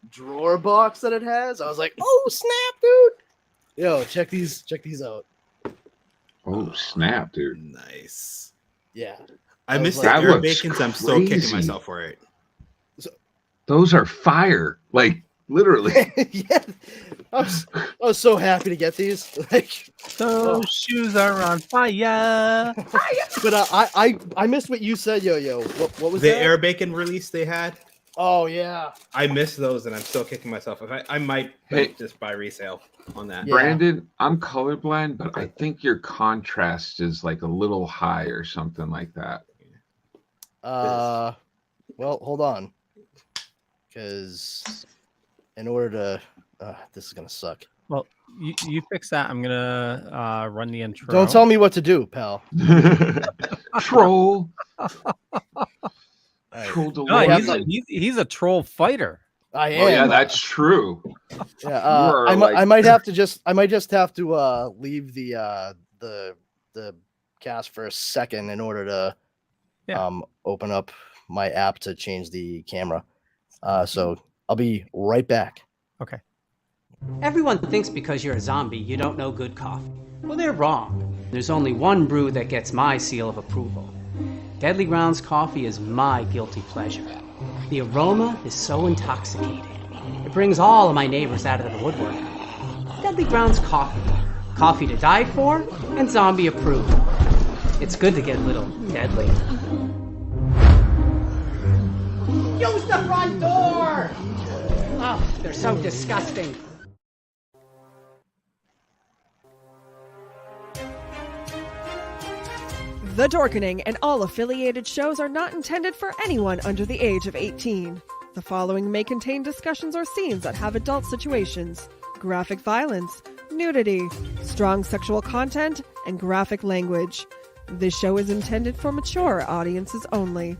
drawer box that it has. I was like, oh snap, dude! Yo, check these out. Oh snap, dude! Nice. Yeah, I missed like, the that air looks bacons. I'm still kicking crazy. myself for it. Those are fire, like literally. Yeah, I was so happy to get these. Like those shoes are on fire. But I missed what you said, yo. What was the that? air bacon release they had? Oh yeah, I missed those, and I'm still kicking myself. If I might just buy resale on that. Yeah. Brandon, I'm colorblind, but I think your contrast is like a little high or something like that. Well, hold on, because in order to, this is gonna suck. Well, you fix that. I'm gonna run the intro. Don't tell me what to do, pal. Troll. Troll. No, he's a troll fighter. I am. Oh yeah, that's true. Yeah, I might just have to leave the cast for a second in order to open up my app to change the camera. So I'll be right back. Okay. Everyone thinks because you're a zombie, you don't know good coffee. Well, they're wrong. There's only one brew that gets my seal of approval. Deadly Grounds coffee is my guilty pleasure. The aroma is so intoxicating. It brings all of my neighbors out of the woodwork. Deadly Grounds coffee. Coffee to die for and zombie approved. It's good to get a little deadly. Use the front door! Oh, they're so disgusting. The Dorkening and all affiliated shows are not intended for anyone under the age of 18. The following may contain discussions or scenes that have adult situations, graphic violence, nudity, strong sexual content, and graphic language. This show is intended for mature audiences only.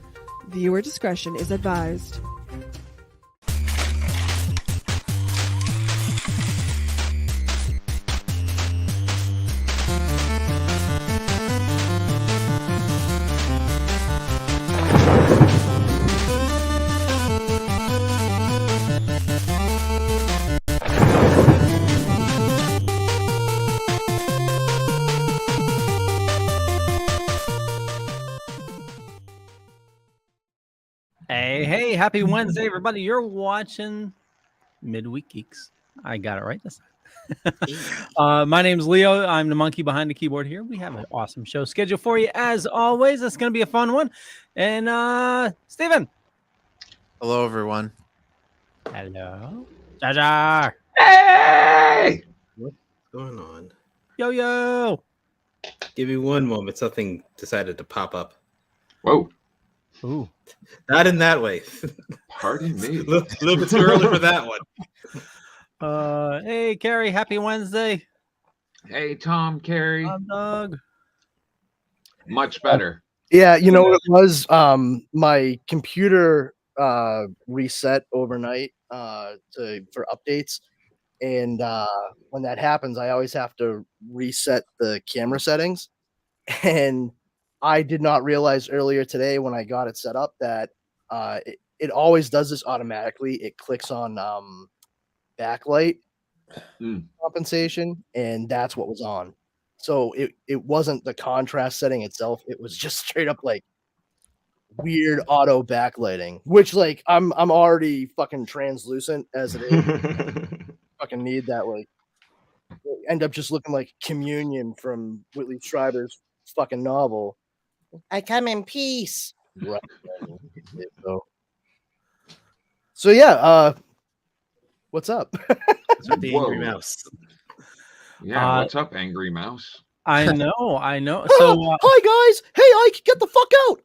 Viewer discretion is advised. Hey, happy Wednesday, everybody. You're watching Midweek Geeks. I got it right this time. My name's Leo. I'm the monkey behind the keyboard here. We have an awesome show scheduled for you, as always. It's going to be a fun one. And, Steven. Hello, everyone. Hello. Jar Jar. Hey! What's going on? Yo. Give me one moment. Something decided to pop up. Whoa. Ooh. Not in that way. Pardon me. A little bit too early for that one. Hey, Carrie. Happy Wednesday. Hey, Tom, Carrie. Doug. Much better. Yeah, you know what it was? My computer reset overnight for updates, and when that happens, I always have to reset the camera settings. And I did not realize earlier today when I got it set up that it always does this automatically. It clicks on backlight compensation, and that's what was on. So it wasn't the contrast setting itself. It was just straight up like weird auto backlighting, which like I'm already fucking translucent as it is. Fucking need that, like end up just looking like Communion from Whitley Strieber's fucking novel. I come in peace. Right. So yeah, what's up? The Angry Mouse. Yeah, what's up, Angry Mouse? I know. So, hi guys. Hey, Ike, get the fuck out.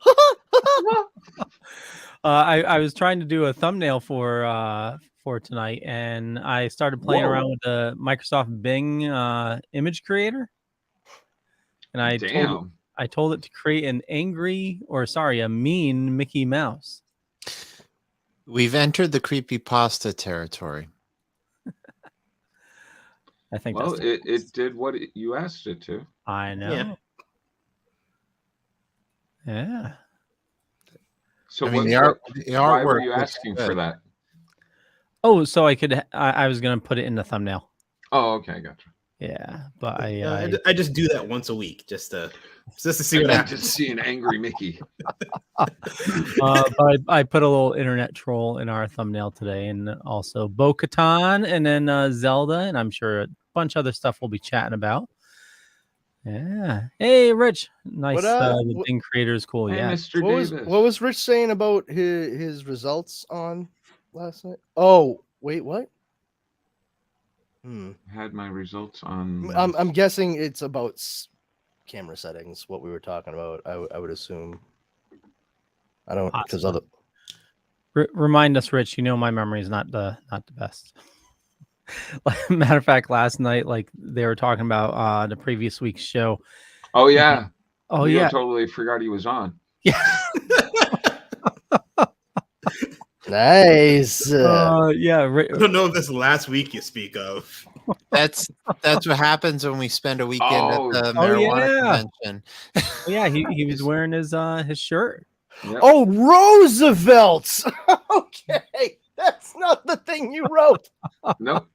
I was trying to do a thumbnail for tonight, and I started playing around with the Microsoft Bing image creator, and I told it to create a mean Mickey Mouse. We've entered the creepypasta territory. I think. Well, it did what you asked it to. I know. Yeah. So I mean, why the artwork were you asking for that? Oh, so I was gonna put it in the thumbnail. Oh, okay, gotcha. Yeah, but I just do that once a week just to see what I happens. just see an angry Mickey. but I put a little internet troll in our thumbnail today, and also Bo-Katan, and then Zelda, and I'm sure a bunch of other stuff we'll be chatting about. Yeah. Hey, Rich. Nice. The Bing creator is cool. Hey, Yeah. Mr. Davis. What was Rich saying about his results on last night? Oh, wait, what? Had my results on. I'm guessing it's about camera settings. What we were talking about, I would assume. I don't because other. Remind us, Rich. You know my memory is not the best. Matter of fact, last night, like they were talking about the previous week's show. Oh yeah. Oh Leo yeah. Totally forgot he was on. Yeah. Nice. Yeah. I don't know if this last week you speak of. That's what happens when we spend a weekend at the marijuana convention. Yeah, he was wearing his shirt. Yep. Oh, Roosevelt. Okay, that's not the thing you wrote. Nope.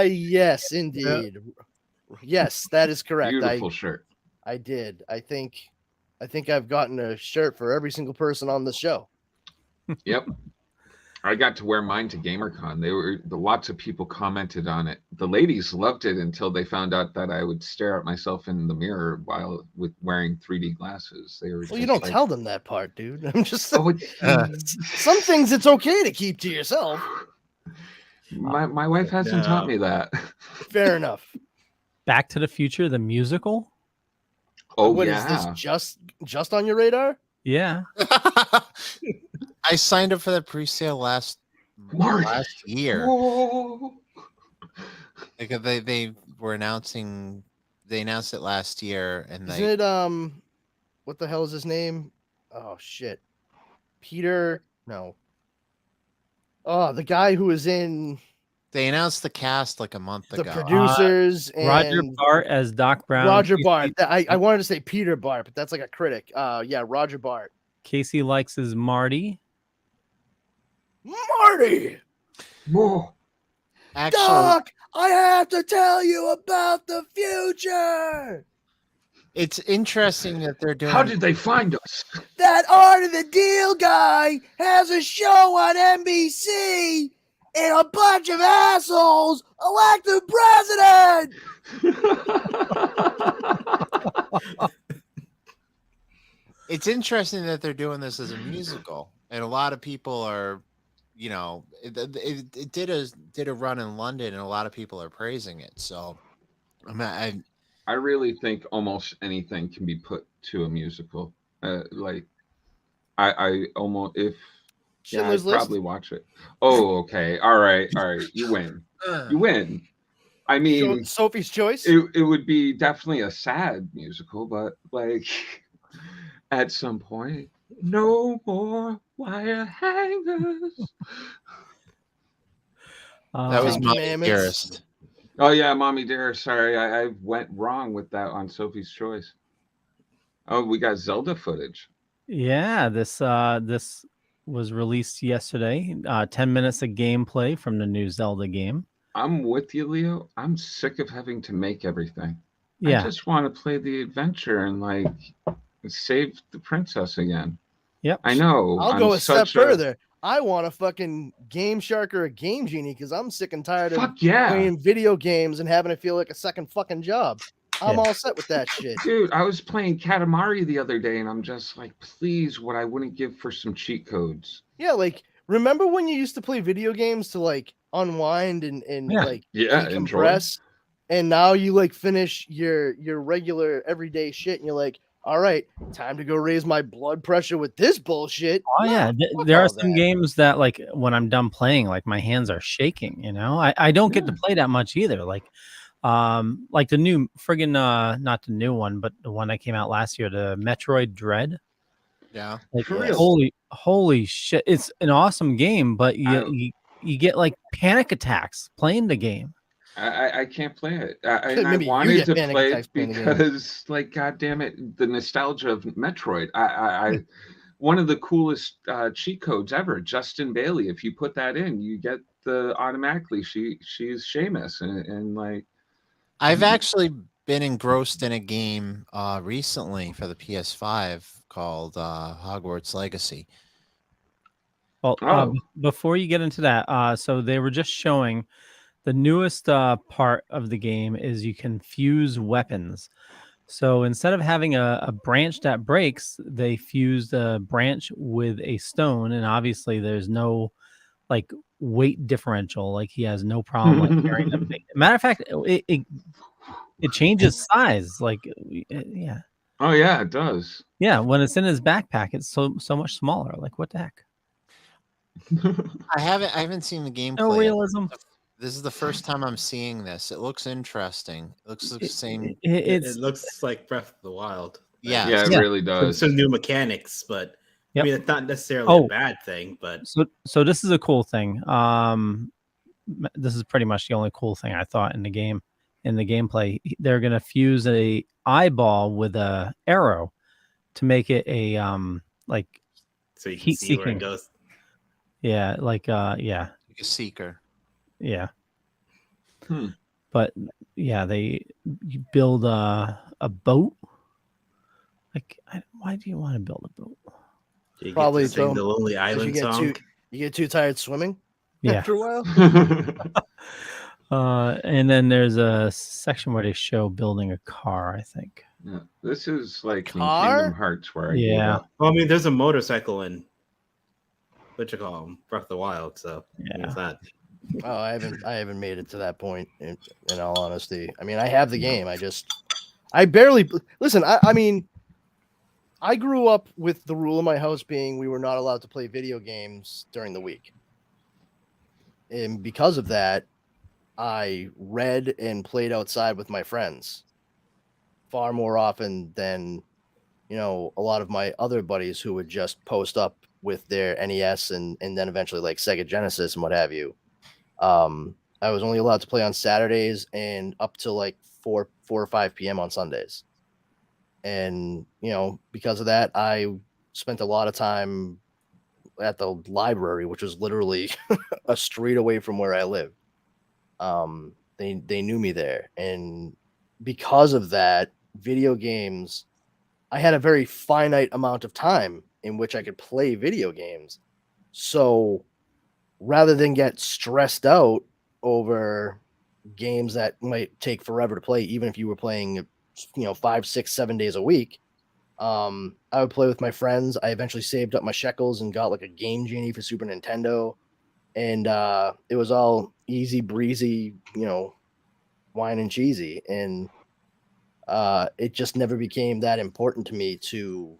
Yes, indeed. Yes, that is correct. Beautiful shirt. I did. I think I've gotten a shirt for every single person on the show. Yep. I got to wear mine to GamerCon. Lots of people commented on it. The ladies loved it until they found out that I would stare at myself in the mirror while wearing 3D glasses. Well, you don't tell them that part, dude. I'm just some things it's okay to keep to yourself. My wife hasn't taught me that. Fair enough. Back to the Future, the musical. Oh, what is this? Just on your radar? Yeah. I signed up for the pre-sale last year. Whoa. Because they were announcing, they announced it last year, and isn't it what the hell is his name? Oh shit, Peter? No. Oh, the guy who was in. They announced the cast like a month ago. The producers and Roger Bart as Doc Brown. Roger Bart. I wanted to say Peter Bart, but that's like a critic. Yeah, Roger Bart. Casey likes his Marty. Marty! Whoa. Actually, Doc, I have to tell you about the future. it's interesting that they're doing. How did they find us? That Art of the Deal guy has a show on NBC, and a bunch of assholes elect the president. It's interesting that they're doing this as a musical, and a lot of people are, you know, it did a run in London, and a lot of people are praising it. So, I really think almost anything can be put to a musical. Like, I almost I'd probably watch it. Oh, okay, all right, you win. You win. I mean, Sophie's Choice. It would be definitely a sad musical, but like. At some point, no more wire hangers. That was Mommy Dearest. Oh yeah, Mommy Dearest. Sorry, I went wrong with that on Sophie's Choice. Oh, we got Zelda footage. Yeah, this was released yesterday. 10 minutes of gameplay from the new Zelda game. I'm with you, Leo. I'm sick of having to make everything. Yeah. I just want to play the adventure and like save the princess again. Yep. I know. I'll go a step further. I want a fucking Game Shark or a Game Genie because I'm sick and tired of playing video games and having it feel like a second fucking job. I'm all set with that shit. Dude, I was playing Katamari the other day and I'm just like, please, what I wouldn't give for some cheat codes. Yeah, like, remember when you used to play video games to like unwind and like decompress? And now you like finish your regular everyday shit and you're like, all right, time to go raise my blood pressure with this bullshit. Oh yeah, there are some games that like when I'm done playing, like my hands are shaking. You know, I don't get to play that much either. Like the new friggin' not the new one, but the one that came out last year, the Metroid Dread. Yeah, like holy shit, it's an awesome game, but you get like panic attacks playing the game. I can't play it. I wanted to play it because, like, God damn it, the nostalgia of Metroid. one of the coolest cheat codes ever. Justin Bailey. If you put that in, you get the automatically. She's Seamus, and like. I've actually been engrossed in a game recently for the PS5 called Hogwarts Legacy. Well, before you get into that, so they were just showing the newest part of the game is you can fuse weapons. So instead of having a branch that breaks, they fused a branch with a stone, and obviously there's no like weight differential. Like he has no problem like carrying them. Matter of fact, it changes size. Like yeah. Oh yeah, it does. Yeah, when it's in his backpack, it's so much smaller. Like what the heck? I haven't seen the gameplay. No realism. This is the first time I'm seeing this. It looks interesting. It looks the same. It looks like Breath of the Wild. Yeah, yeah, it really does. Some new mechanics, but yep. I mean, it's not necessarily a bad thing. But so this is a cool thing. This is pretty much the only cool thing I thought in the game. In the gameplay, they're gonna fuse a eyeball with a arrow to make it a like so you can heat see seeking. where it goes. Yeah, like like a seeker. Yeah. But yeah, you build a boat. Like, why do you want to build a boat? You Probably get to sing the Lonely Island song. You get too tired swimming after a while. And then there's a section where they show building a car, I think. Yeah, this is like in car? Kingdom Hearts where Well, I mean, there's a motorcycle in what you call them, Breath of the Wild. So yeah, it's not. Oh, I haven't made it to that point. In all honesty, I mean, I have the game. I barely listen. I mean, I grew up with the rule in my house being we were not allowed to play video games during the week, and because of that, I read and played outside with my friends far more often than, you know, a lot of my other buddies who would just post up with their NES and then eventually like Sega Genesis and what have you. I was only allowed to play on Saturdays and up to like 4 or 5 p.m. on Sundays. And, you know, because of that, I spent a lot of time at the library, which was literally a street away from where I lived. They knew me there. And because of that, video games, I had a very finite amount of time in which I could play video games. So rather than get stressed out over games that might take forever to play, even if you were playing, you know, 5, 6, 7 days a week, I would play with my friends. I eventually saved up my shekels and got like a Game Genie for Super Nintendo. And it was all easy breezy, you know, wine and cheesy. And it just never became that important to me to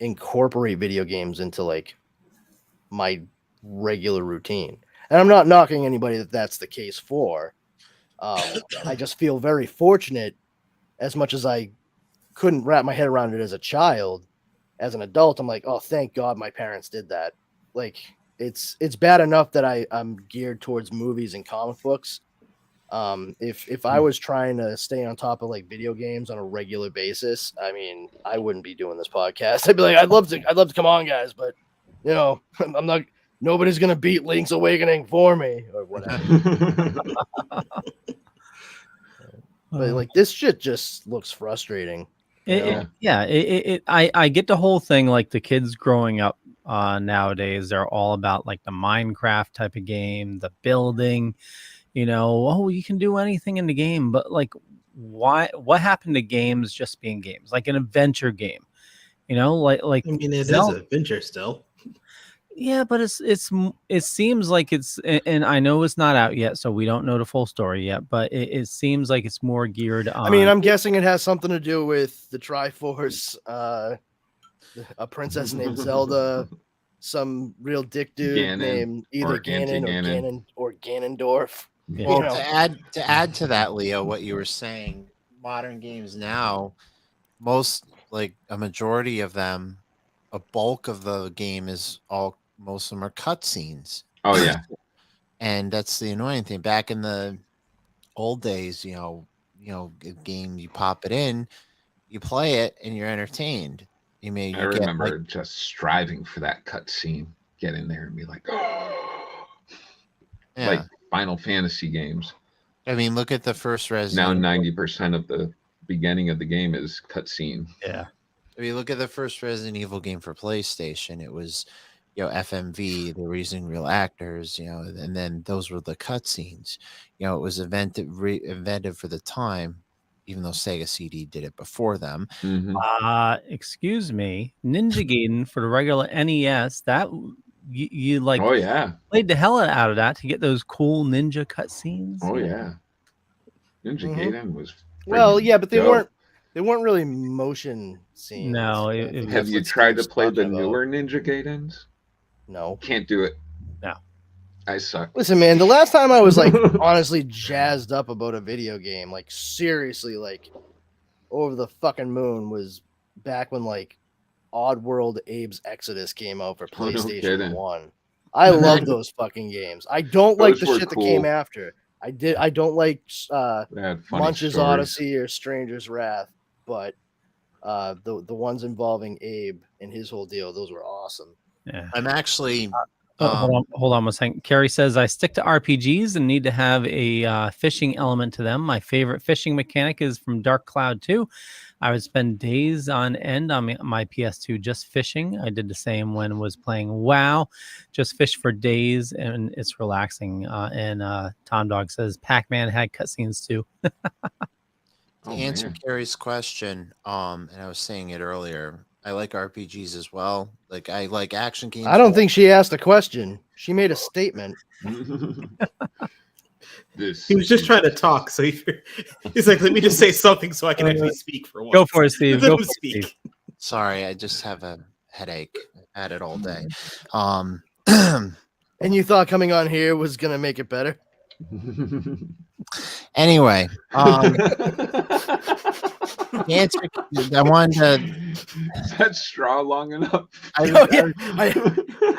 incorporate video games into like my regular routine. And I'm not knocking anybody that's the case for. I just feel very fortunate, as much as I couldn't wrap my head around it as a child. As an adult, I'm like, oh, thank God my parents did that. Like, it's bad enough that I'm geared towards movies and comic books. If I was trying to stay on top of like video games on a regular basis, I mean, I wouldn't be doing this podcast. I'd be like, I'd love to come on, guys, but you know, I'm not. Nobody's gonna beat Link's Awakening for me or whatever. But like this shit just looks frustrating. I get the whole thing. Like the kids growing up nowadays, they're all about like the Minecraft type of game, the building. You know, oh, you can do anything in the game, but like, why? What happened to games just being games? Like an adventure game, you know, like I mean, it Zelda. is an adventure still. Yeah, but it seems like it's, and I know it's not out yet, so we don't know the full story yet. But it seems like it's more geared on. I mean, I'm guessing it has something to do with the Triforce, a princess named Zelda, some real dick dude named either Ganon or Ganondorf. Yeah. Well, to add to that, Leo, what you were saying, modern games now, most like a majority of them, a bulk of the game is most of them are cutscenes. Oh yeah, and that's the annoying thing. Back in the old days, a game, you pop it in, you play it, and you're entertained. You may. I remember just striving for that cutscene, get in there and be like, oh, yeah. like Final Fantasy games. I mean, look at the first Resident. Now 90% of the beginning of the game is cutscene. Yeah. I mean, look at the first Resident Evil game for PlayStation. It was, FMV. They were using real actors, and then those were the cutscenes. It was invented for the time, even though Sega CD did it before them. Mm-hmm. Excuse me, Ninja Gaiden for the regular NES. That you like? Oh yeah, played the hell out of that to get those cool ninja cutscenes. Oh yeah, Ninja Gaiden was. Well, yeah, but they weren't really motion scenes. No. Have you tried to play the newer Ninja Gaidens? No. Can't do it. No. I suck. Listen, man, the last time I was like honestly jazzed up about a video game, like seriously, like over the fucking moon, was back when like Oddworld Abe's Exodus came out for PlayStation 1. I love those fucking games. I don't like the shit that came after. I don't like Munch's Odyssey or Stranger's Wrath, but the ones involving Abe and his whole deal, those were awesome. Yeah. I'm actually hold on 1 second. Carrie says I stick to RPGs and need to have a fishing element to them. My favorite fishing mechanic is from Dark Cloud 2. I would spend days on end on my PS2 just fishing. I did the same when I was playing WoW. Just fish for days, and it's relaxing. And Tom Dog says Pac-Man had cutscenes too. To answer Carrie's question, and I was saying it earlier, I like RPGs as well. Like I like action games. I don't think she asked a question. She made a statement. He was just trying to talk, so he's like, "Let me just say something so I can actually speak for once." Go for it, Steve. Go for it, speak. Steve. Sorry, I just have a headache. I had it all day. And you thought coming on here was gonna make it better? Anyway, the answer, I wanted to. Is that straw long enough? I've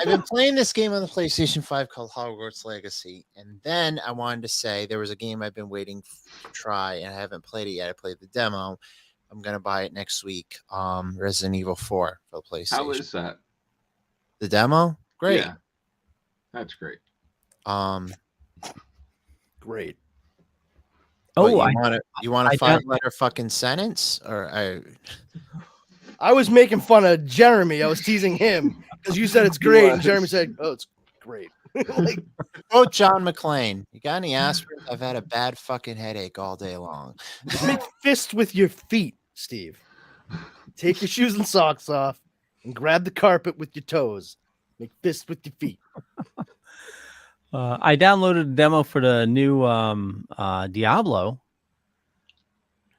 been playing this game on the PlayStation 5 called Hogwarts Legacy, and then I wanted to say there was a game I've been waiting to try, and I haven't played it yet. I played the demo. I'm gonna buy it next week. Resident Evil 4 for the PlayStation. How is that? The demo? Great. Yeah, that's great. Great. Oh, you want a 5-letter fucking sentence, or I was making fun of Jeremy. I was teasing him because you said it's great, and Jeremy said, "Oh, it's great." Like, John McClane. You got any aspirin? I've had a bad fucking headache all day long. Make fists with your feet, Steve. Take your shoes and socks off, and grab the carpet with your toes. Make fists with your feet. I downloaded a demo for the new Diablo.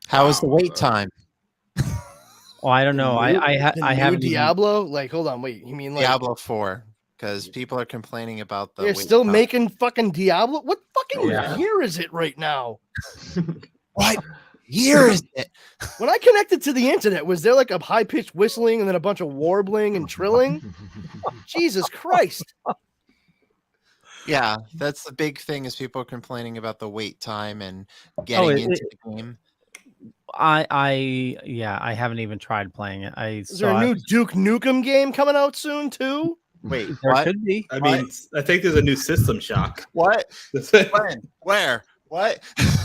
How was the wait time? Oh, I don't know. I haven't Diablo. Like, hold on, wait. You mean like Diablo 4? Because people are complaining about the. They're still making fucking Diablo. What fucking year is it right now? What year is it? When I connected to the internet, was there like a high pitched whistling and then a bunch of warbling and trilling? Jesus Christ. Yeah, that's the big thing is people are complaining about the wait time and getting into the game. I haven't even tried playing it. Is there a new Duke Nukem game coming out soon too? Wait, there what? could be. I mean, I think there's a new System Shock. What? When? Where? What?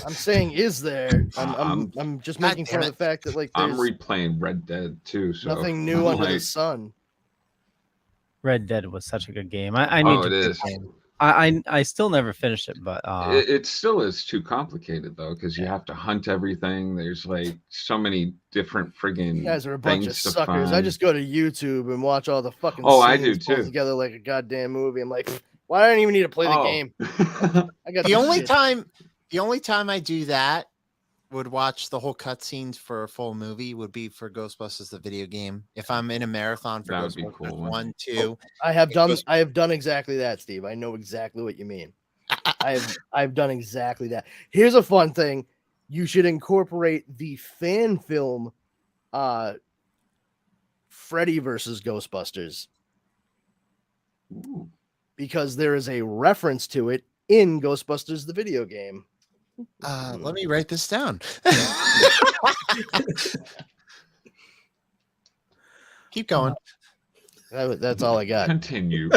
I'm saying, is there? I'm just making fun of the fact that like I'm replaying Red Dead too. So nothing new under the sun. Red Dead was such a good game. I need to. It is. I still never finished it, but it still is too complicated though, because you have to hunt everything. There's like so many different friggin' you guys are a bunch of suckers. Find. I just go to YouTube and watch all the fucking I do too. Together like a goddamn movie. I'm like, why do I even need to play the game? I got the only time I do that would watch the whole cutscenes for a full movie would be for Ghostbusters the video game. If I'm in a marathon for that would Ghostbusters be cool. 1, 2. I have done exactly that, Steve. I know exactly what you mean. I've done exactly that. Here's a fun thing. You should incorporate the fan film Freddy versus Ghostbusters. Ooh. Because there is a reference to it in Ghostbusters the video game. Let me write this down. Keep going. That's all I got. Continue.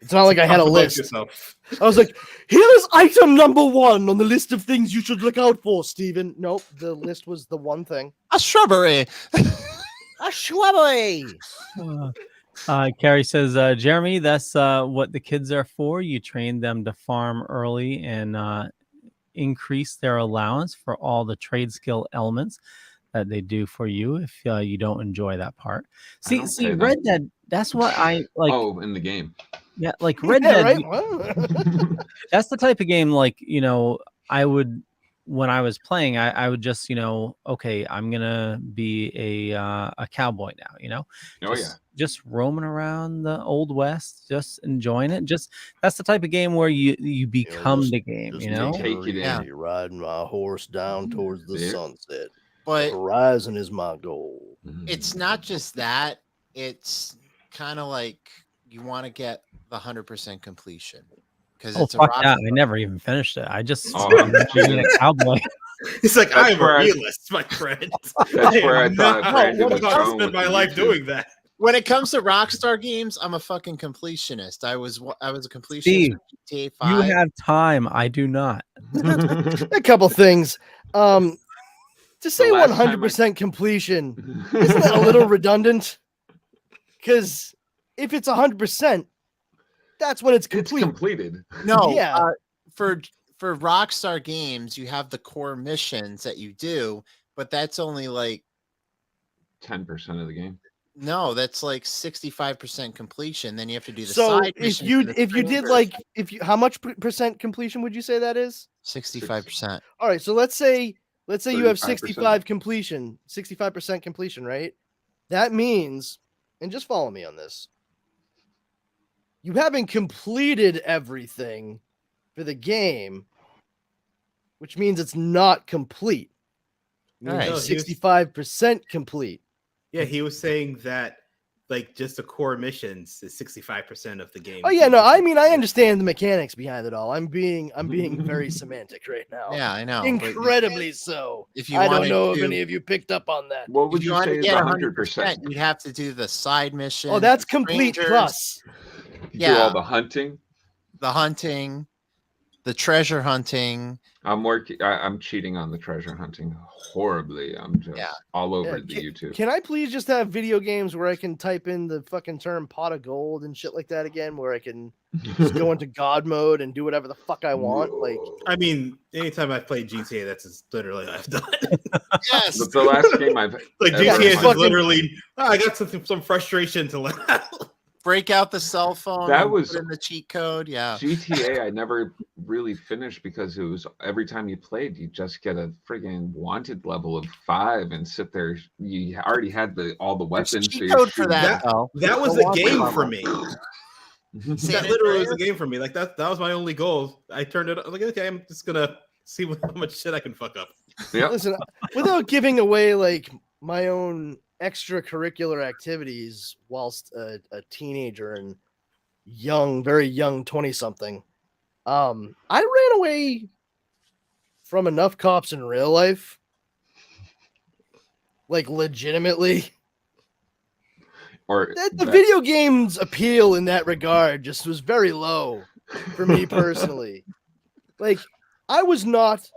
It's not like I had a list. I was like, here's item number 1 on the list of things you should look out for, Steven. Nope, the list was the one thing. A shrubbery. A shrubbery. Carrie says, Jeremy, that's what the kids are for. You train them to farm early and increase their allowance for all the trade skill elements that they do for you if you don't enjoy that part. See, Red Dead, that's what I like. Oh, in the game. Yeah, like Red Dead. Right? That's the type of game, like, I would, when I was playing, I would just, okay, I'm gonna be a cowboy now, just roaming around the Old West, just enjoying it. Just that's the type of game where you become the game, Take it in. You're riding my horse down towards the sunset. But horizon is my goal. It's not just that. It's kind of like you want to get the 100% completion because it's fuck that. I never even finished it. I just being a cowboy. It's like I'm a realist, my friend. That's where I thought Brandon was I going spent my life doing that. When it comes to Rockstar games, I'm a fucking completionist. I was a completionist. Steve, GTA 5. you have time. I do not. A couple things. To say 100% completion, isn't that a little redundant? Because if it's 100%, that's when it's complete. It's completed. No, yeah. For Rockstar games, you have the core missions that you do, but that's only like 10% of the game. No, that's like 65% completion. Then you have to do the so side missions. How much percent completion would you say that is? 65%. All right, so let's say you have 35%. 65% completion, right? That means, and just follow me on this, you haven't completed everything for the game, which means it's not complete. It means it's 65% complete. Yeah, he was saying that like just the core missions is 65% of the game. Oh yeah, no, I mean I understand the mechanics behind it all. I'm being very semantic right now. Yeah, I know. Incredibly so. If you I don't know if any of you picked up on that. What would you say is 100%? You'd have to do the side mission. Oh, that's complete plus. Do all the hunting. The treasure hunting. I'm cheating on the treasure hunting horribly. I'm just all over the YouTube. Can I please just have video games where I can type in the fucking term pot of gold and shit like that again, where I can just go into God mode and do whatever the fuck I want? Like, I mean, anytime I've played GTA, that's literally what I've done. Yes, but the last game I've like GTA is just literally. I got some frustration to let out. Break out the cell phone. That was put in the cheat code. Yeah, GTA. I never really finished because it was every time you played, you just get a friggin' wanted level of 5 and sit there. You already had all the weapons. Cheat code for that. That was a game for me. That literally was a game for me. Like that was my only goal. I turned it. Like, okay, I'm just gonna see how much shit I can fuck up. Yeah. Listen, without giving away like my own extracurricular activities whilst a teenager and very young 20-something, I ran away from enough cops in real life, like legitimately, or the video games appeal in that regard just was very low for me personally. Like, I was not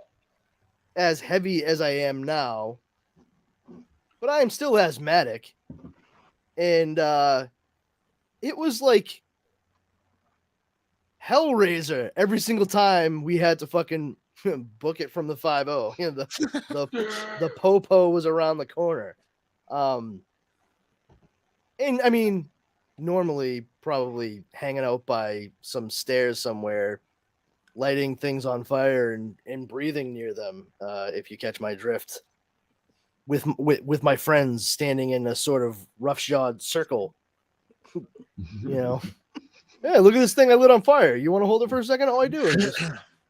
as heavy as I am now, but I am still asthmatic. And it was like Hellraiser every single time we had to fucking book it from the 5-0. You know, the popo was around the corner. And I mean, normally probably hanging out by some stairs somewhere, lighting things on fire and breathing near them, if you catch my drift. With my friends standing in a sort of roughshod circle, you know. Hey, look at this thing I lit on fire. You want to hold it for a second? Oh, I do. And just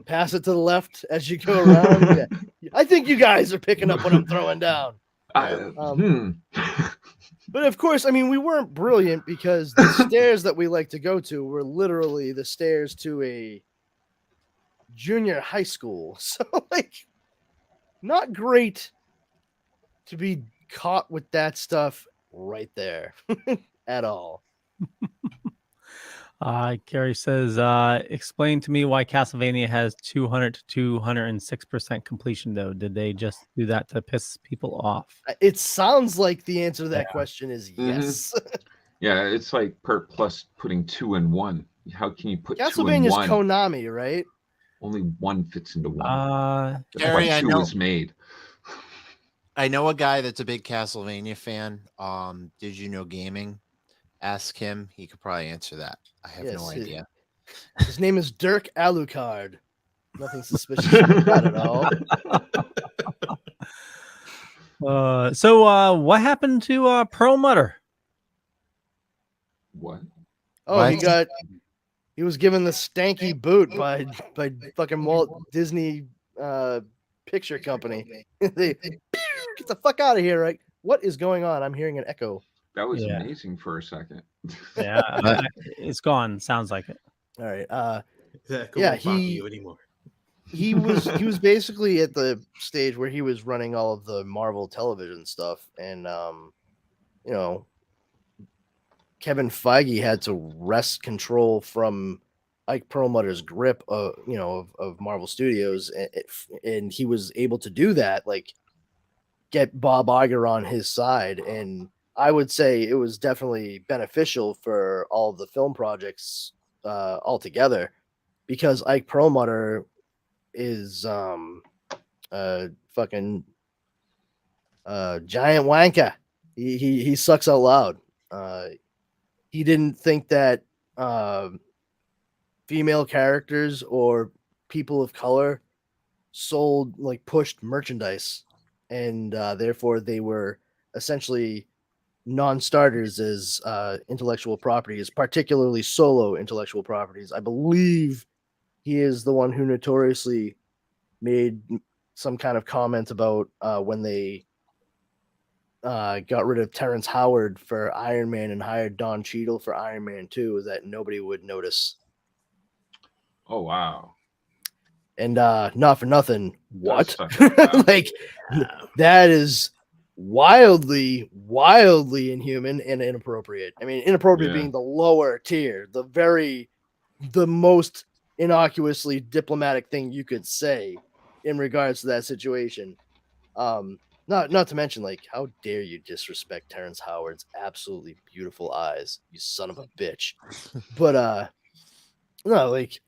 pass it to the left as you go around. Yeah. I think you guys are picking up what I'm throwing down. But of course, I mean, we weren't brilliant because the stairs that we like to go to were literally the stairs to a junior high school. So, like, not great to be caught with that stuff right there at all. Carrie says, explain to me why Castlevania has 200 to 206% completion, though. Did they just do that to piss people off? It sounds like the answer to that question is yes. Yeah, it's like Perk Plus putting 2 in 1. How can you put 2 in 1? Castlevania's Konami, right? Only 1 fits into 1. Gary, I 2 know. was made. I know a guy that's a big Castlevania fan. Did you know gaming? Ask him. He could probably answer that. I have no idea. His name is Dirk Alucard. Nothing suspicious about that at all. So what happened to Perlmutter? What? Oh, he was given the stanky boot by fucking Walt Disney Picture Company. They get the fuck out of here, right? What is going on? I'm hearing an echo. That was amazing for a second. Yeah, it's gone. Sounds like it. All right. He was basically at the stage where he was running all of the Marvel television stuff, and Kevin Feige had to wrest control from Ike Perlmutter's grip of Marvel Studios, and he was able to do that, like get Bob Iger on his side. And I would say it was definitely beneficial for all of the film projects altogether, because Ike Perlmutter is fucking giant wanker. He sucks out loud. He didn't think that female characters or people of color pushed merchandise, and therefore they were essentially non-starters as intellectual properties, particularly solo intellectual properties. I believe he is the one who notoriously made some kind of comment about when they got rid of Terrence Howard for Iron Man and hired Don Cheadle for Iron Man 2, that nobody would notice. Oh, wow. And not for nothing, what? Like, that is wildly inhuman and inappropriate. I mean, inappropriate being the lower tier, the most innocuously diplomatic thing you could say in regards to that situation. Not to mention, like, how dare you disrespect Terrence Howard's absolutely beautiful eyes, you son of a bitch. But no, like,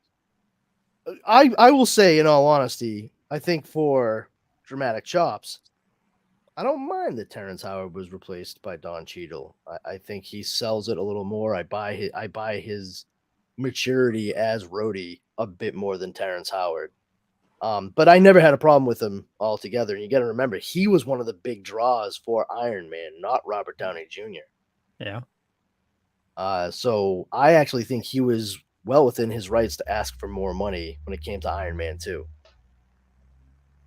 I will say, in all honesty, I think for dramatic chops, I don't mind that Terrence Howard was replaced by Don Cheadle. I think he sells it a little more. I buy his maturity as Rhodey a bit more than Terrence Howard. But I never had a problem with him altogether. And you got to remember, he was one of the big draws for Iron Man, not Robert Downey Jr. Yeah. So I actually think he was well within his rights to ask for more money when it came to Iron Man 2.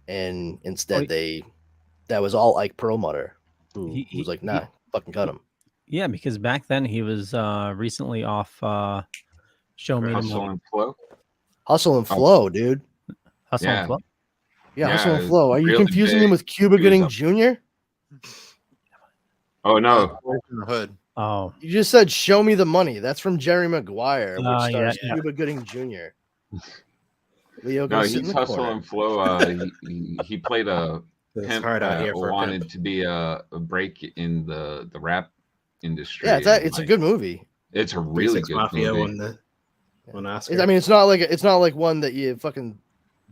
And instead, that was all Ike Perlmutter, who was like, nah, fucking cut him. Yeah, because back then he was recently off Show Me the Money. Hustle and Flow? Hustle and Flow, dude. Hustle and Flow? Yeah, Hustle and Flow. Are you confusing him with Cuba Gooding Jr.? Oh, no. In the hood. Oh. You just said Show Me the Money. That's from Jerry Maguire, which stars Cuba Gooding Jr. Leo, no, he's Hustle and Flow. He played a pimp wanted to be a break in the rap industry. Yeah, it's a good movie. It's a really good Mafia movie. Won Oscar. I mean, it's not like one that you fucking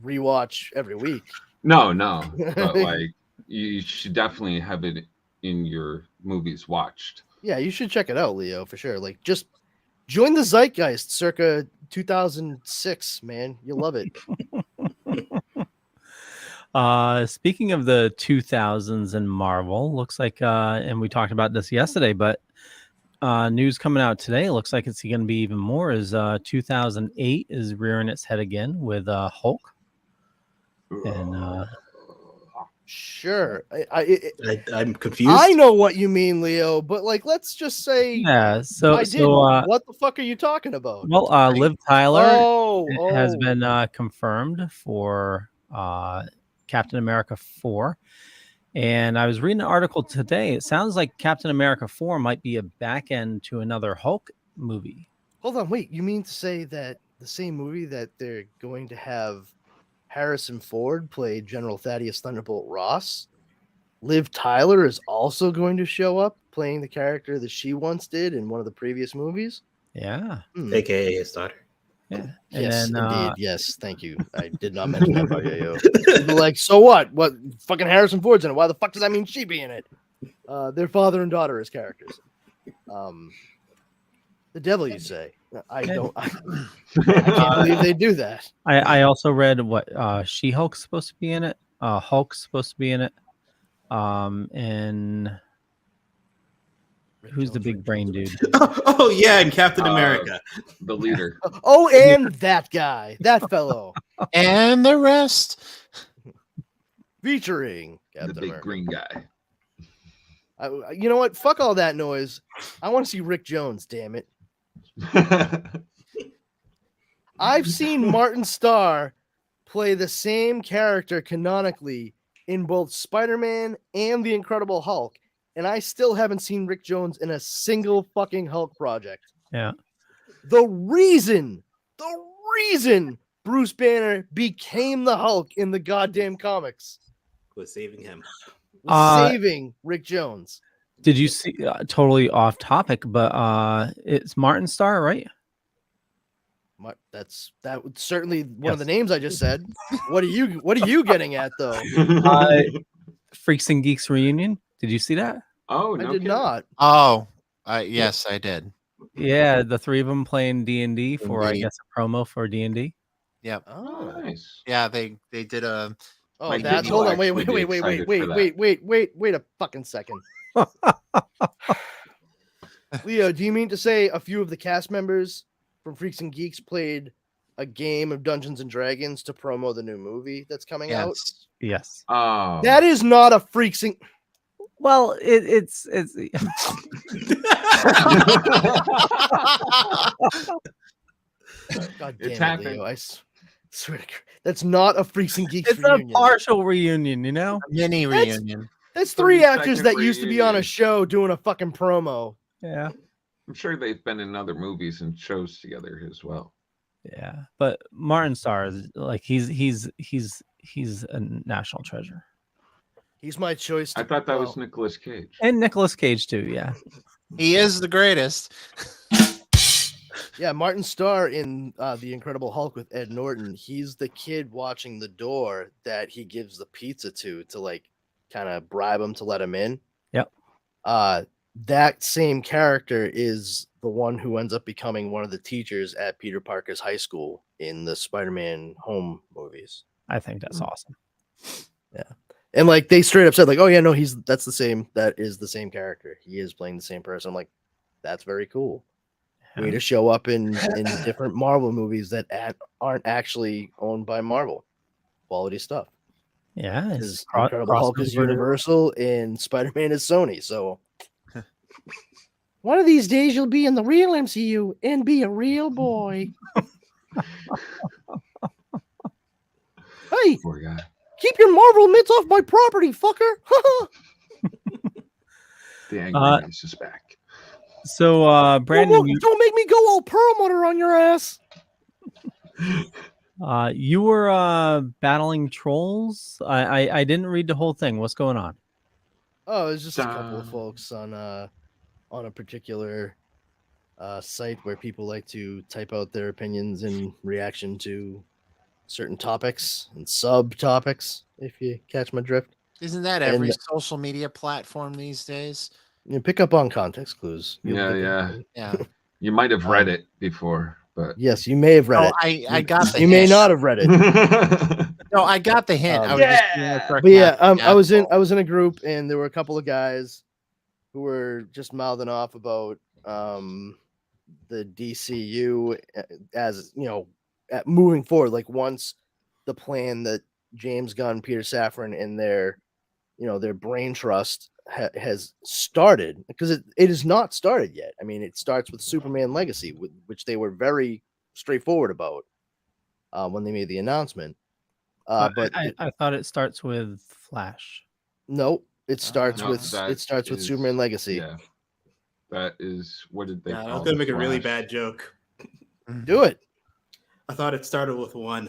rewatch every week. No, but like you should definitely have it in your movies watched. Yeah, you should check it out, Leo, for sure. Like, just join the zeitgeist circa 2006, man. You'll love it. Speaking of the 2000s and Marvel, looks like, and we talked about this yesterday, but news coming out today looks like it's going to be even more. Is 2008 is rearing its head again with Hulk, and sure, I'm confused. I know what you mean, Leo, but like, let's just say, yeah. So what the fuck are you talking about? Well, Liv Tyler has been confirmed for Captain America 4, And I was reading an article today. It sounds like Captain America 4 might be a back end to another Hulk movie. Hold on, wait. You mean to say that the same movie that they're going to have Harrison Ford play General Thaddeus Thunderbolt Ross, Liv Tyler is also going to show up playing the character that she once did in one of the previous movies? Yeah. AKA his daughter. Yeah. And Yes, then, indeed. Yes, thank you. I did not mention that part. People like, so what? What? Fucking Harrison Ford's in it. Why the fuck does that mean she be in it? Their father and daughter as characters. The devil, you say? I don't. I can't believe they do that. I also read what She-Hulk's supposed to be in it. Hulk's supposed to be in it. And who's the big brain dude? Oh yeah, and Captain America, the leader. Oh, and that guy, that fellow, and the rest, featuring Captain the big America. green guy. You know what? Fuck all that noise. I want to see Rick Jones. Damn it! I've seen Martin Starr play the same character canonically in both Spider-Man and the Incredible Hulk, and I still haven't seen Rick Jones in a single fucking Hulk project. Yeah. The reason Bruce Banner became the Hulk in the goddamn comics was saving him. Saving Rick Jones. Did you see? Totally off topic, but it's Martin Starr, right? That would certainly one of the names I just said. What are you getting at though? Freaks and Geeks reunion. Did you see that? Oh, no, I did not. Oh, yes, I did. Yeah, the three of them playing D&D for I guess a promo for D&D. Yep. Oh, nice. Yeah, they did a. Oh, that's hold on. Wait a fucking second. Leo, do you mean to say a few of the cast members from Freaks and Geeks played a game of Dungeons and Dragons to promo the new movie that's coming out? Yes. Oh, that is not a Freaks and. Well, it's. God damn it, Leo! I swear to God, that's not a Freaks and Geeks. It's reunion. A partial reunion, you know, a mini reunion. That's three actors that used to be on a show doing a fucking promo. Yeah. I'm sure they've been in other movies and shows together as well. Yeah, but Martin Starr is like he's a national treasure. He's my choice. I thought that was Nicolas Cage. And Nicolas Cage too. Yeah, he is the greatest. Yeah, Martin Starr in The Incredible Hulk with Ed Norton. He's the kid watching the door that he gives the pizza to like kind of bribe him to let him in. Yep. That same character is the one who ends up becoming one of the teachers at Peter Parker's high school in the Spider-Man Home movies. I think that's awesome. Yeah. And like they straight up said, like, oh yeah, no, that is the same character. He is playing the same person. I'm like, that's very cool. Way to show up in different Marvel movies that aren't actually owned by Marvel. Quality stuff. Yeah, it's Incredible Hulk is Universal and Spider-Man is Sony. So one of these days you'll be in the real MCU and be a real boy. Hey, poor guy. Keep your Marvel mitts off my property, fucker. The angry race is back. So, Brandon, don't make me go all Perlmutter on your ass. You were battling trolls. I didn't read the whole thing. What's going on? Oh, it's just a couple of folks on a particular site where people like to type out their opinions in reaction to certain topics and subtopics, if you catch my drift. Isn't that every social media platform these days? You pick up on context clues. Yeah. You might have read it before, but yes, you may have read it. I got the you hint. may not have read it. No, I got the hint. I was in a group and there were a couple of guys who were just mouthing off about the DCU as moving forward. Like once the plan that James Gunn, Peter Safran, and their brain trust has started, because it is not started yet. I mean, it starts with Superman Legacy, which they were very straightforward about when they made the announcement. But I thought it starts with Flash. Nope. It starts No, with that is- Superman Legacy. Yeah, that is what did they Yeah, I call was gonna the make a really Flash? bad joke. Do it. I thought it started with 1.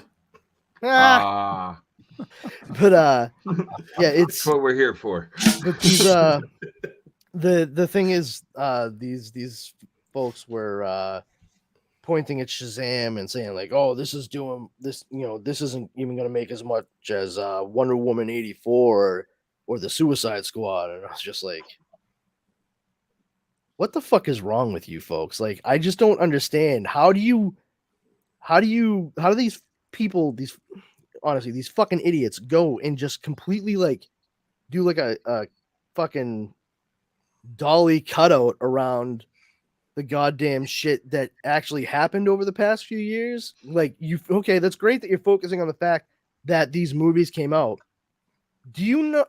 Ah, But yeah, it's that's what we're here for. but these the thing is these folks were pointing at Shazam and saying like, oh, this is doing this, this isn't even going to make as much as Wonder Woman 84 or the Suicide Squad. And I was just like, what the fuck is wrong with you folks? Like, I just don't understand. How do these people, honestly, these fucking idiots go and just completely like do like a fucking dolly cutout around the goddamn shit that actually happened over the past few years? Like, okay, that's great that you're focusing on the fact that these movies came out. Do you know,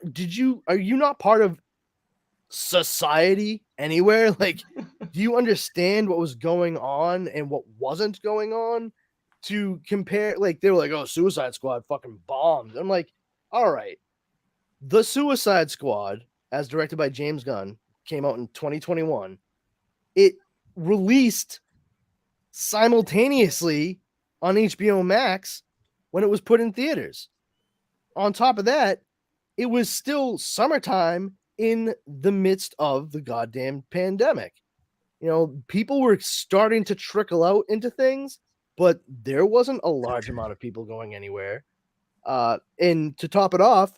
are you not part of society anywhere? Like, do you understand what was going on and what wasn't going on to compare? Like, they were like, oh, Suicide Squad fucking bombed. I'm like, all right, the Suicide Squad, as directed by James Gunn, came out in 2021. It released simultaneously on HBO Max when it was put in theaters. On top of that, it was still summertime in the midst of the goddamn pandemic. People were starting to trickle out into things, but there wasn't a large amount of people going anywhere. And to top it off,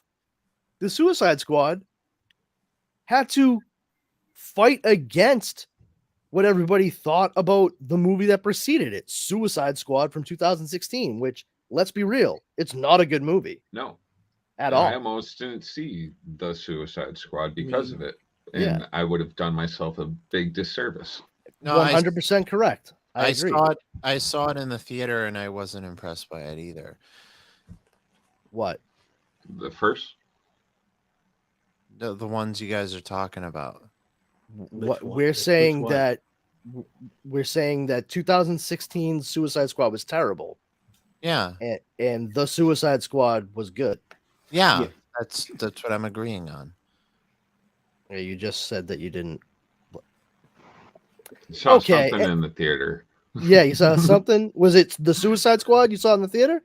the Suicide Squad had to fight against what everybody thought about the movie that preceded it, Suicide Squad from 2016, which, let's be real, it's not a good movie. No. At all. I almost didn't see the Suicide Squad because of it. And I would have done myself a big disservice. No, 100% correct. I agree. I saw it in the theater and I wasn't impressed by it either. What? The first? The ones you guys are talking about. We're saying that 2016 Suicide Squad was terrible. Yeah. And the Suicide Squad was good. Yeah. That's what I'm agreeing on. Yeah, you just said that you didn't. You saw something in the theater. Yeah, you saw something. Was it the Suicide Squad you saw in the theater?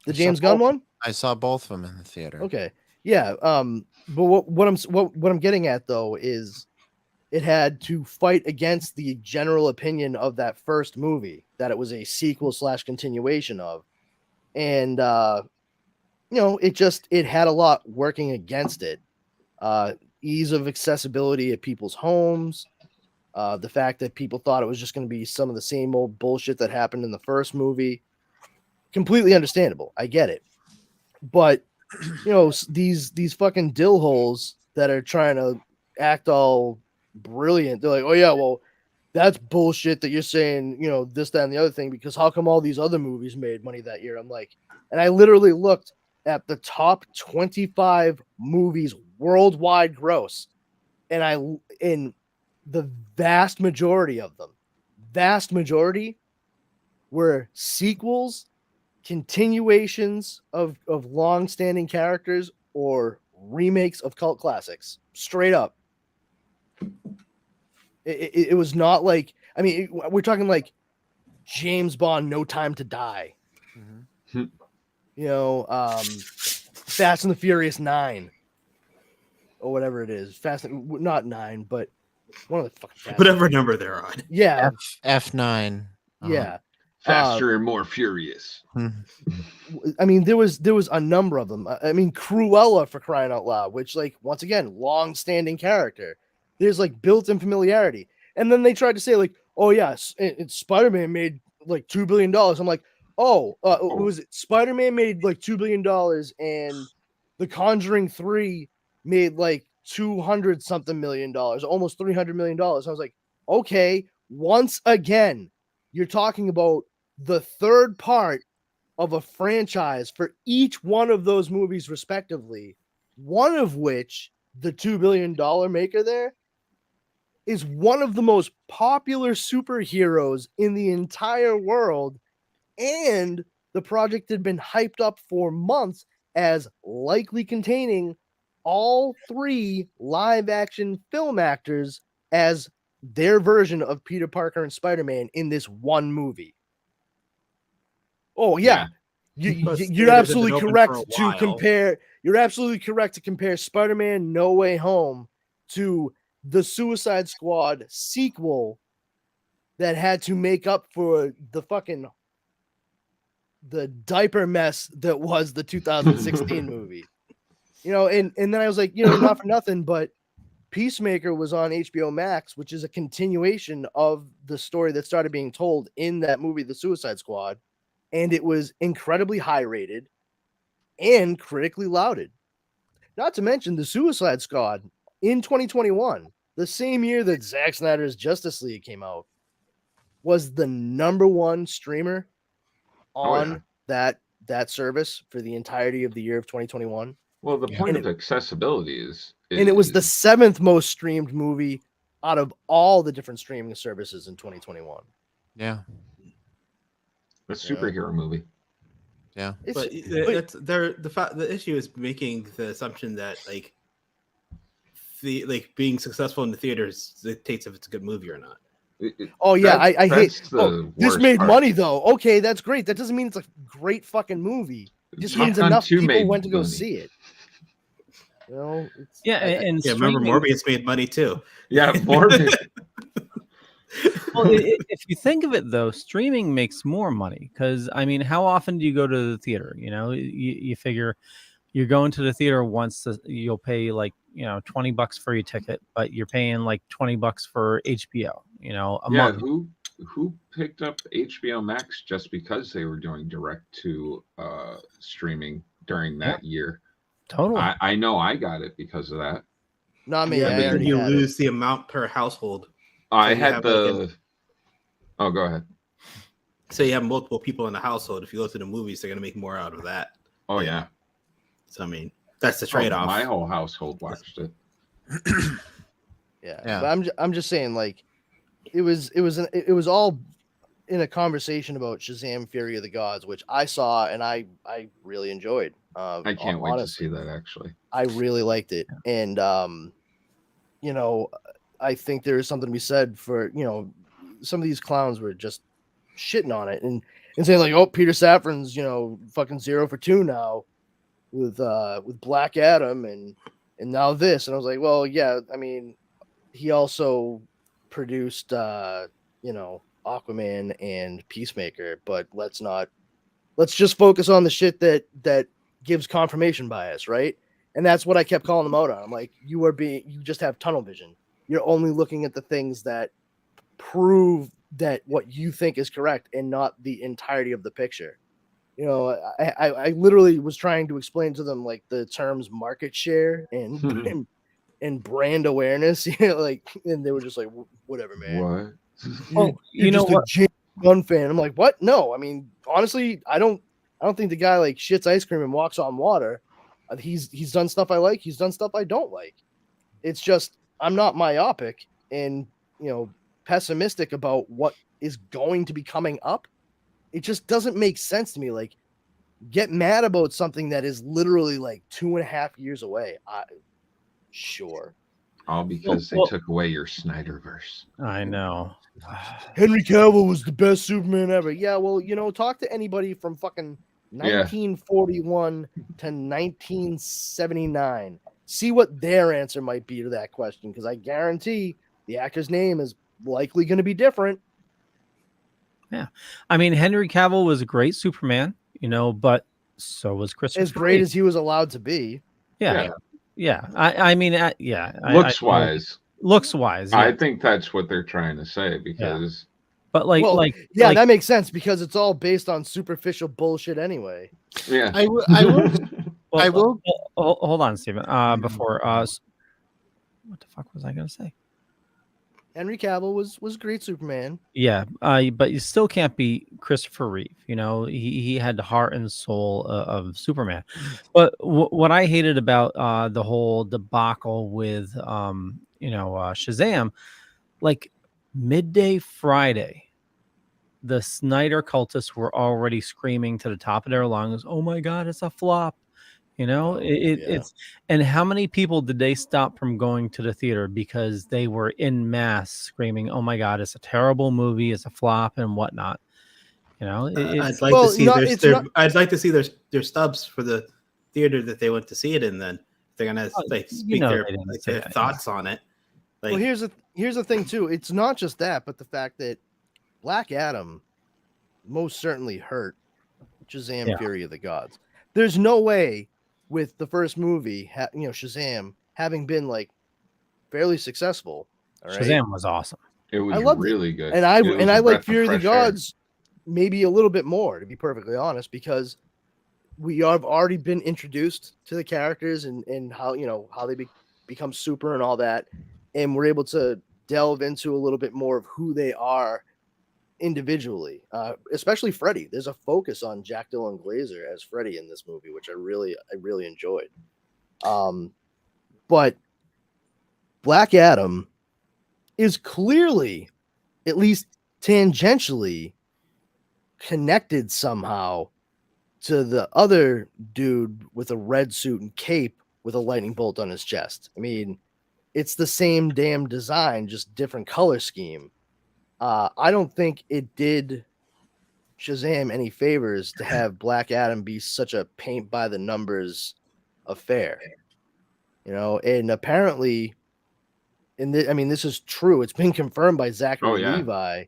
The James Gunn one? I saw both of them in the theater. Okay. Yeah. But what I'm getting at though is it had to fight against the general opinion of that first movie that it was a sequel / continuation of. And it had a lot working against it. Ease of accessibility at people's homes. The fact that people thought it was just going to be some of the same old bullshit that happened in the first movie. Completely understandable. I get it. But, these fucking dill holes that are trying to act all brilliant. They're like, oh yeah, well, that's bullshit that you're saying, this, that, and the other thing, because how come all these other movies made money that year? I'm like, and I literally looked at the top 25 movies worldwide gross. And the vast majority of them, were sequels, continuations of long-standing characters, or remakes of cult classics. Straight up. It was not like, we're talking like James Bond, No Time to Die. Mm-hmm. Fast and the Furious 9. Or whatever it is. Not 9, but one of the fucking Fast. Whatever number they're on. Yeah. F9. Yeah. Faster and more furious. There was a number of them. Cruella, for crying out loud, which, like, once again, long-standing character. There's like built-in familiarity. And then they tried to say like, oh yes, Spider-Man made like $2 billion. I'm like, was it Spider-Man made like $2 billion and The Conjuring 3 made like 200 something million dollars, almost $300 million. I was like, okay, once again, you're talking about the third part of a franchise for each one of those movies respectively, one of which, the $2 billion maker there, is one of the most popular superheroes in the entire world, and the project had been hyped up for months as likely containing all 3 live action film actors as their version of Peter Parker and Spider-Man in this one movie. Oh yeah. You're absolutely correct to compare. You're absolutely correct to compare Spider-Man No Way Home to the Suicide Squad sequel that had to make up for the diaper mess that was the 2016 movie. And then I was like, not for nothing, but Peacemaker was on HBO Max, which is a continuation of the story that started being told in that movie, The Suicide Squad. And it was incredibly high rated and critically lauded. Not to mention the Suicide Squad in 2021, the same year that Zack Snyder's Justice League came out, was the #1 streamer on that service for the entirety of the year of 2021. Well, the point of accessibility is and it was the 7th most streamed movie out of all the different streaming services in 2021. Yeah. A superhero movie. Yeah. But the issue is making the assumption that being successful in the theaters dictates if it's a good movie or not. I hate this made money though. Okay, that's great. That doesn't mean it's a great fucking movie. It just means enough people went to go see it. And remember Morbius made money too. Yeah, Morbius. Well, if you think of it though, streaming makes more money because how often do you go to the theater? You figure you're going to the theater once, you'll pay $20 for your ticket, but you're paying $20 for HBO. A month. Who picked up HBO Max just because they were doing direct to streaming during that year? Totally. I know I got it because of that. Not me. Yeah, because you lose the amount per household. I had the. Oh, go ahead. So you have multiple people in the household. If you go to the movies, they're going to make more out of that. Oh yeah. So that's the trade-off. My whole household watched it. Yeah. But I'm just saying, it was all in a conversation about Shazam: Fury of the Gods, which I saw and I really enjoyed. I can't wait to see that. Actually, I really liked it, and I think there is something to be said for some of these clowns were just shitting on it and saying Peter Safran's fucking 0 for 2 now with Black Adam and now this, and I was like, well, yeah, he also produced Aquaman and Peacemaker, but let's just focus on the shit that gives confirmation bias, right? And that's what I kept calling them out on. I'm like, you just have tunnel vision. You're only looking at the things that prove that what you think is correct and not the entirety of the picture. I literally was trying to explain to them the terms market share and brand awareness, and they were just like, whatever, man. What? You're just a James Gunn fan. I'm like, what? No, honestly, I don't think the guy shits ice cream and walks on water. He's done stuff I like. He's done stuff I don't like. It's just I'm not myopic and pessimistic about what is going to be coming up. It just doesn't make sense to me. Get mad about something that is literally 2.5 years away. Sure. All because they took away your Snyderverse. I know. Henry Cavill was the best Superman ever. Yeah, well, talk to anybody from fucking 1941 to 1979. See what their answer might be to that question, because I guarantee the actor's name is likely going to be different. Yeah. Henry Cavill was a great Superman, but so was Christopher as great Reeve. As he was allowed to be. Yeah. Looks wise. I think that's what they're trying to say because. Yeah. But that makes sense because it's all based on superficial bullshit anyway. Yeah. I will. Hold on, Steven. Before what the fuck was I going to say? Henry Cavill was great Superman. Yeah, but you still can't beat Christopher Reeve. He had the heart and soul of Superman. But what I hated about the whole debacle with Shazam, midday Friday, the Snyder cultists were already screaming to the top of their lungs, "Oh my God, it's a flop!" It's and how many people did they stop from going to the theater because they were in mass screaming, "Oh my God, it's a terrible movie, it's a flop," and whatnot. I'd like to see I'd like to see their stubs for the theater that they went to see it in. Then they're gonna speak their thoughts on it. Well, here's the thing too. It's not just that, but the fact that Black Adam most certainly hurt Shazam: Fury of the Gods. There's no way with the first movie, Shazam having been like fairly successful. All right? Shazam was awesome. It was really good, and I like Fury of the Gods maybe a little bit more, to be perfectly honest, because we have already been introduced to the characters and how they become super and all that, and we're able to delve into a little bit more of who they are individually, especially Freddy. There's a focus on Jack Dylan Glazer as Freddy in this movie, which I really enjoyed. But Black Adam is clearly, at least tangentially, connected somehow to the other dude with a red suit and cape with a lightning bolt on his chest. I mean, it's the same damn design, just different color scheme. I don't think it did Shazam any favors to have Black Adam be such a paint by the numbers affair, and apparently this is true. It's been confirmed by Zachary Levi.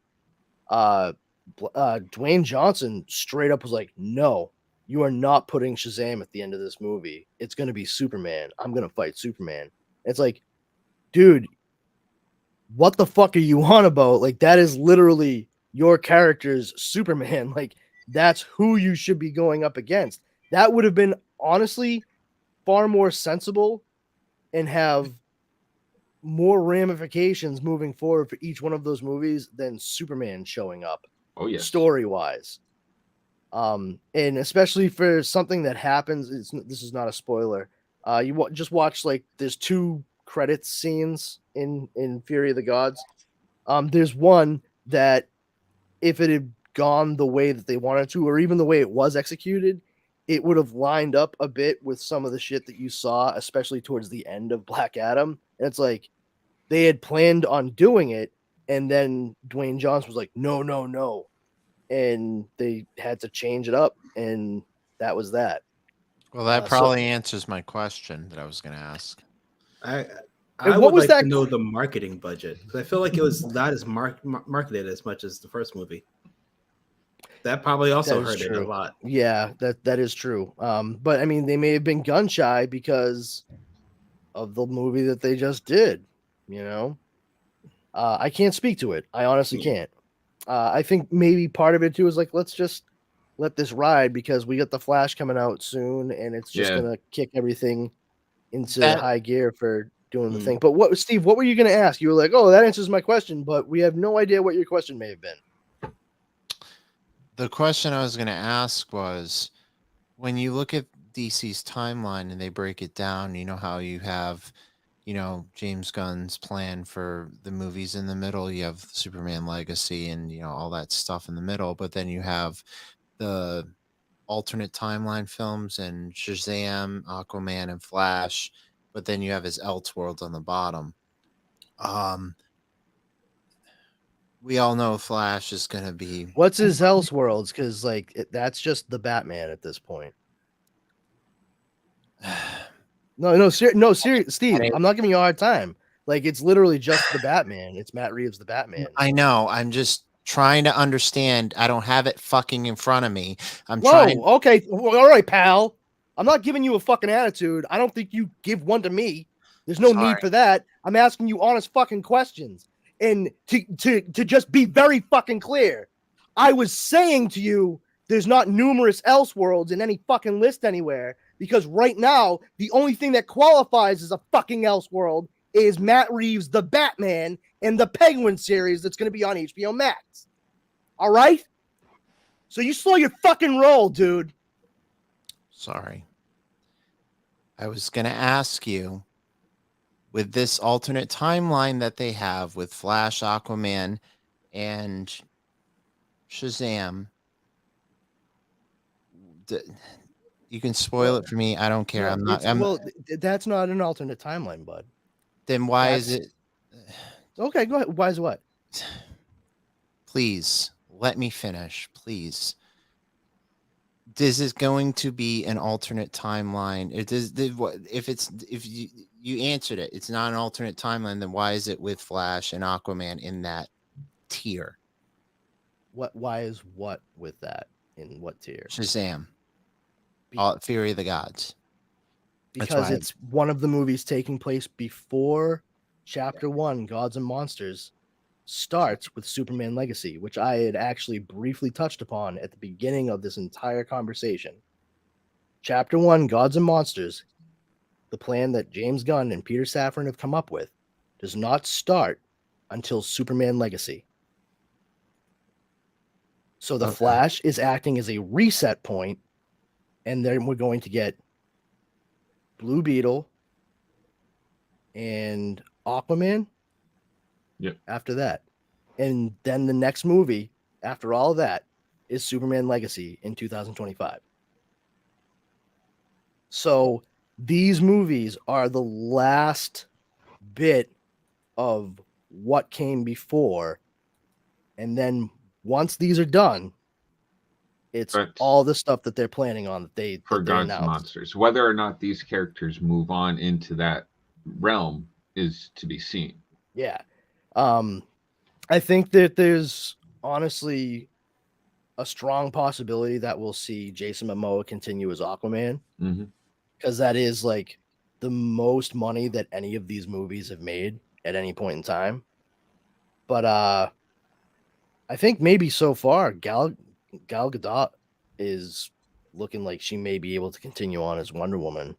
Dwayne Johnson straight up was like, "No, you are not putting Shazam at the end of this movie. It's going to be Superman. I'm going to fight Superman." It's like, dude, what the fuck are you on about? Like, that is literally your character's Superman. Like, that's who you should be going up against. That would have been honestly far more sensible and have more ramifications moving forward for each one of those movies than Superman showing up. Oh yeah, story wise, and especially for something that happens. This is not a spoiler. Just watch, like, there's 2 credits scenes in Fury of the Gods. There's one that if it had gone the way that they wanted to, or even the way it was executed, it would have lined up a bit with some of the shit that you saw, especially towards the end of Black Adam. And it's like they had planned on doing it, and then Dwayne Johnson was like, no. And they had to change it up, and that was that. Well, that probably answers my question that I was going to ask. I would like to know the marketing budget, because I feel like it was not as marketed as much as the first movie. That probably also hurt it a lot. Yeah, that is true. But I mean, they may have been gun shy because of the movie that they just did. I can't speak to it. I honestly can't. I think maybe part of it too is like, let's just let this ride because we got the Flash coming out soon, and it's just gonna kick everything into high gear for doing the thing. But Steve, what were you gonna ask? You were like, "Oh, that answers my question," but we have no idea what your question may have been. The question I was gonna ask was, when you look at DC's timeline and they break it down, you know how you have, James Gunn's plan for the movies in the middle, you have Superman Legacy and, all that stuff in the middle, but then you have the alternate timeline films and Shazam, Aquaman, and Flash, but then you have his Elseworlds on the bottom. We all know Flash is going to be... What's his Elseworlds? Because, that's just the Batman at this point. No, seriously, Steve, I'm not giving you a hard time. Like, it's literally just the Batman. It's Matt Reeves, the Batman. I know. I'm just trying to understand. I don't have it fucking in front of me. Okay. All right, pal. I'm not giving you a fucking attitude. I don't think you give one to me. There's no need for that. I'm asking you honest fucking questions. And to just be very fucking clear, I was saying to you, there's not numerous Elseworlds in any fucking list anywhere. Because right now, the only thing that qualifies as a fucking Elseworld is Matt Reeves' The Batman and the Penguin series that's going to be on HBO Max. All right? So you slow your fucking roll, dude. Sorry. I was going to ask you, with this alternate timeline that they have with Flash, Aquaman, and Shazam, You can spoil it for me. I don't care. No, that's not an alternate timeline, bud. Then why is it? Okay, go ahead. Why is what? Please let me finish, please. This is going to be an alternate timeline. If you answered it, it's not an alternate timeline. Then why is it with Flash and Aquaman in that tier? Why is what with that in what tier? Shazam, Fury of the Gods. Because it's one of the movies taking place before Chapter 1, Gods and Monsters, starts with Superman Legacy, which I had actually briefly touched upon at the beginning of this entire conversation. Chapter 1, Gods and Monsters, the plan that James Gunn and Peter Safran have come up with, does not start until Superman Legacy. So the Flash is acting as a reset point, and then we're going to get Blue Beetle and Aquaman. Yep. After that. And then the next movie after all of that is Superman Legacy in 2025. So these movies are the last bit of what came before. And then once these are done, it's all the stuff that they're planning on that they Gods and Monsters. Whether or not these characters move on into that realm is to be seen. Yeah. I think that there's honestly a strong possibility that we'll see Jason Momoa continue as Aquaman, because that is like the most money that any of these movies have made at any point in time. But I think maybe so far Gal Gadot is looking like she may be able to continue on as Wonder Woman.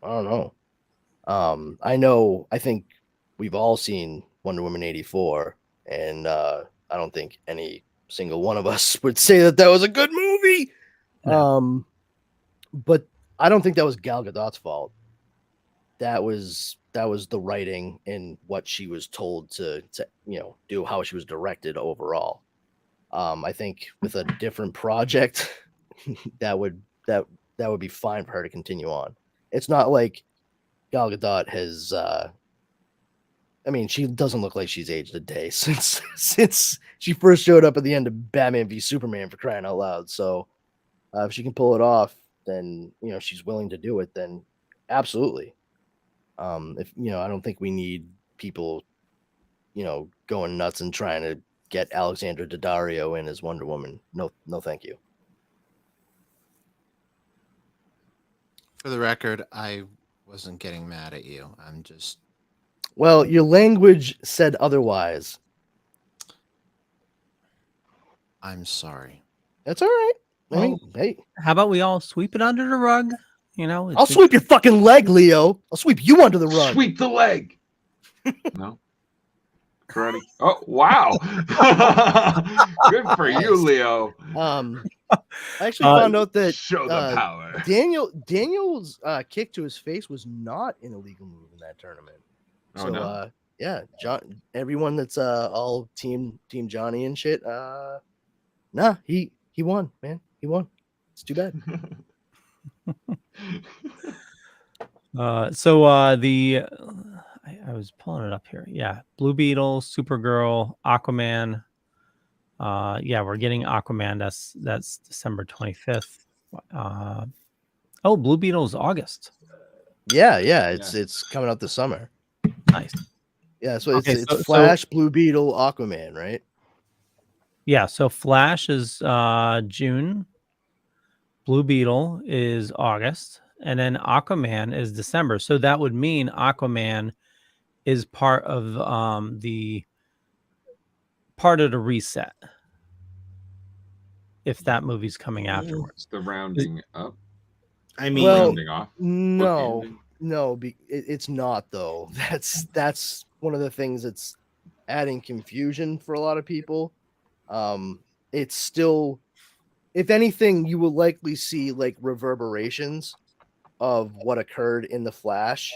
I don't know. I think we've all seen Wonder Woman 84, and I don't think any single one of us would say that was a good movie. No. But I don't think that was Gal Gadot's fault. That was the writing and what she was told to do, how she was directed overall. I think with a different project, that would be fine for her to continue on. It's not like Gal Gadot has. She doesn't look like she's aged a day since she first showed up at the end of Batman v Superman, for crying out loud. So if she can pull it off, then she's willing to do it. Then absolutely. I don't think we need people, going nuts and trying to get Alexandra Daddario in as Wonder Woman. No, thank you. For the record, I wasn't getting mad at you. I'm just. Well, your language said otherwise. I'm sorry. That's all right. Well, hey, how about we all sweep it under the rug? I'll sweep your fucking leg, Leo. I'll sweep you under the rug. Sweep the leg. No. Karate. Oh, wow. Good for you, Leo. I actually found out that show the power. Daniel's kick to his face was not an illegal move in that tournament. Oh, so no? Yeah, everyone that's all team Johnny and shit. Nah, he won, man. He won. It's too bad. I was pulling it up here. Yeah, Blue Beetle, Supergirl, Aquaman. We're getting Aquaman. That's December 25th. Blue Beetle is August. Yeah, it's coming out this summer. Nice. Yeah, so it's Flash, Blue Beetle, Aquaman, right? Yeah, so Flash is June, Blue Beetle is August, and then Aquaman is December. So that would mean Aquaman is part of the reset. If that movie's coming afterwards, the rounding up. Rounding off. No, it's not though. That's one of the things that's adding confusion for a lot of people. It's still, if anything, you will likely see like reverberations of what occurred in the Flash